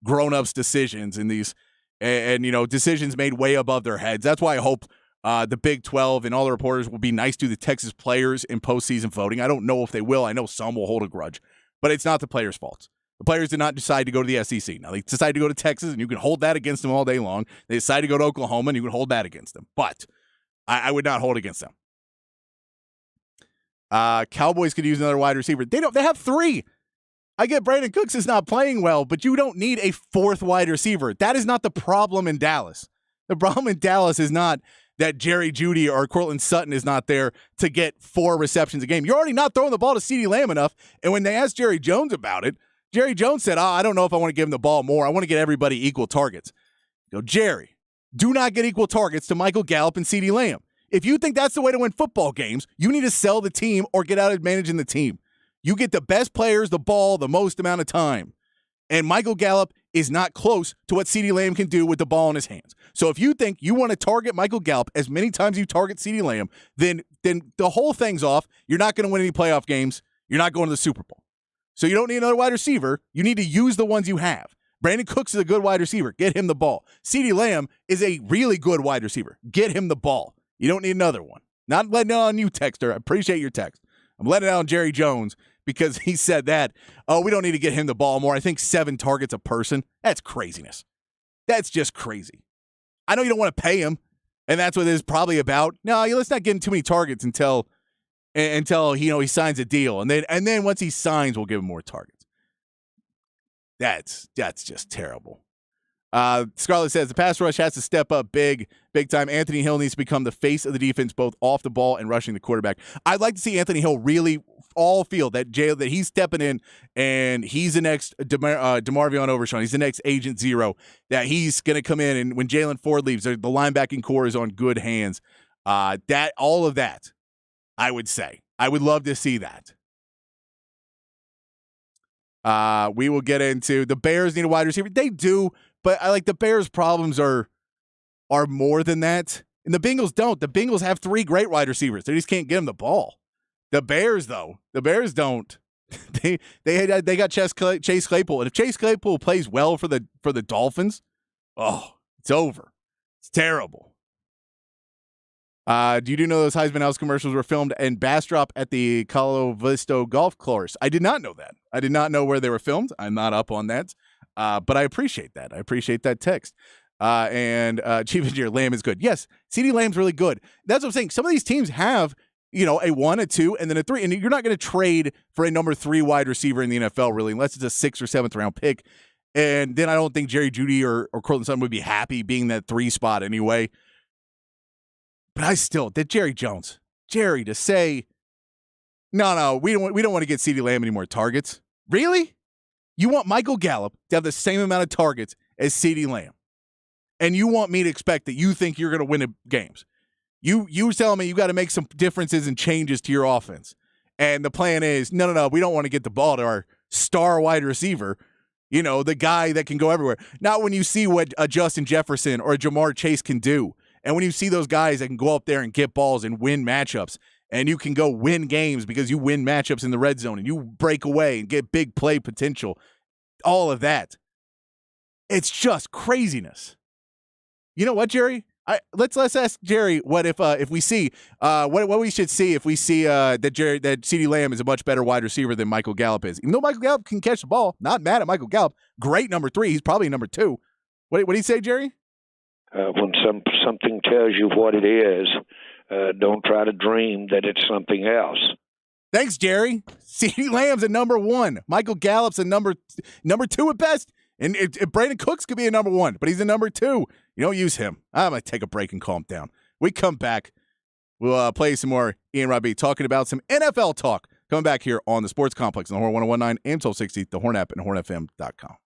grown-ups decisions in these and decisions made way above their heads. That's why I hope the Big 12 and all the reporters will be nice to the Texas players in postseason voting. I don't know if they will. I know some will hold a grudge, but it's not the players' fault. The players did not decide to go to the SEC. Now, they decided to go to Texas, and you can hold that against them all day long. They decided to go to Oklahoma, and you can hold that against them. But I would not hold against them. Cowboys could use another wide receiver. They have 3. I get Brandon Cooks is not playing well, but you don't need a 4th wide receiver. That is not the problem in Dallas. The problem in Dallas is not that Jerry Jeudy or Cortland Sutton is not there to get 4 receptions a game. You're already not throwing the ball to CeeDee Lamb enough. And when they asked Jerry Jones about it, Jerry Jones said, I don't know if I want to give him the ball more. I want to get everybody equal targets. Jerry, do not get equal targets to Michael Gallup and CeeDee Lamb. If you think that's the way to win football games, you need to sell the team or get out of managing the team. You get the best players the ball the most amount of time. And Michael Gallup is not close to what CeeDee Lamb can do with the ball in his hands. So if you think you want to target Michael Gallup as many times you target CeeDee Lamb, then the whole thing's off. You're not going to win any playoff games. You're not going to the Super Bowl. So you don't need another wide receiver. You need to use the ones you have. Brandon Cooks is a good wide receiver. Get him the ball. CeeDee Lamb is a really good wide receiver. Get him the ball. You don't need another one. Not letting it on you, texter. I appreciate your text. I'm letting it on Jerry Jones because he said that. We don't need to get him the ball more. I think 7 targets a person. That's craziness. That's just crazy. I know you don't want to pay him, and that's what it is probably about. No, let's not give him too many targets until he signs a deal, and then once he signs, we'll give him more targets. That's just terrible. Scarlett says the pass rush has to step up big time. Anthony Hill needs to become the face of the defense, both off the ball and rushing the quarterback. I'd like to see Anthony Hill really all feel that he's stepping in and he's the next DeMarvion Overshawn. He's the next Agent Zero. That he's going to come in, and when Jalen Ford leaves, the linebacking core is on good hands. All of that, I would say. I would love to see that. We will get into the Bears need a wide receiver. They do. But I like the Bears' problems are more than that. And the Bengals don't. The Bengals have 3 great wide receivers. They just can't get them the ball. The Bears, though, don't. They got Chase Claypool. And if Chase Claypool plays well for the Dolphins, it's over. It's terrible. Do you know those Heisman House commercials were filmed in Bastrop at the Calo Visto Golf Course? I did not know that. I did not know where they were filmed. I'm not up on that. But I appreciate that. I appreciate that text. And Chief Engineer Lamb is good. Yes, CeeDee Lamb's really good. That's what I'm saying. Some of these teams have, a 1, a 2, and then a 3. And you're not going to trade for a number 3 wide receiver in the NFL, really, unless it's a 6th or 7th round pick. And then I don't think Jerry Jeudy or Courtland Sutton would be happy being that 3 spot anyway. But Jerry to say, no, we don't want to get CeeDee Lamb any more targets. Really? You want Michael Gallup to have the same amount of targets as CeeDee Lamb. And you want me to expect that you think you're going to win games. You telling me you got to make some differences and changes to your offense. And the plan is, no, we don't want to get the ball to our star wide receiver, the guy that can go everywhere. Not when you see what a Justin Jefferson or a Jamar Chase can do. And when you see those guys that can go up there and get balls and win matchups, and you can go win games because you win matchups in the red zone and you break away and get big play potential, all of that. It's just craziness. You know what, Jerry? Let's ask Jerry what if we see what we should see if we see that CeeDee Lamb is a much better wide receiver than Michael Gallup is. Even though Michael Gallup can catch the ball, not mad at Michael Gallup. Great number 3. He's probably number 2. What do you say, Jerry? When something tells you what it is, don't try to dream that it's something else. Thanks, Jerry. CeeDee Lamb's a number 1. Michael Gallup's a number 2 at best. And Brandon Cooks could be a number 1, but he's a number 2. You don't use him. I'm going to take a break and calm down. We come back. We'll play some more Ian Robbie talking about some NFL talk. Coming back here on the Sports Complex on the Horn 1019 and 1260, the Horn app, and hornfm.com.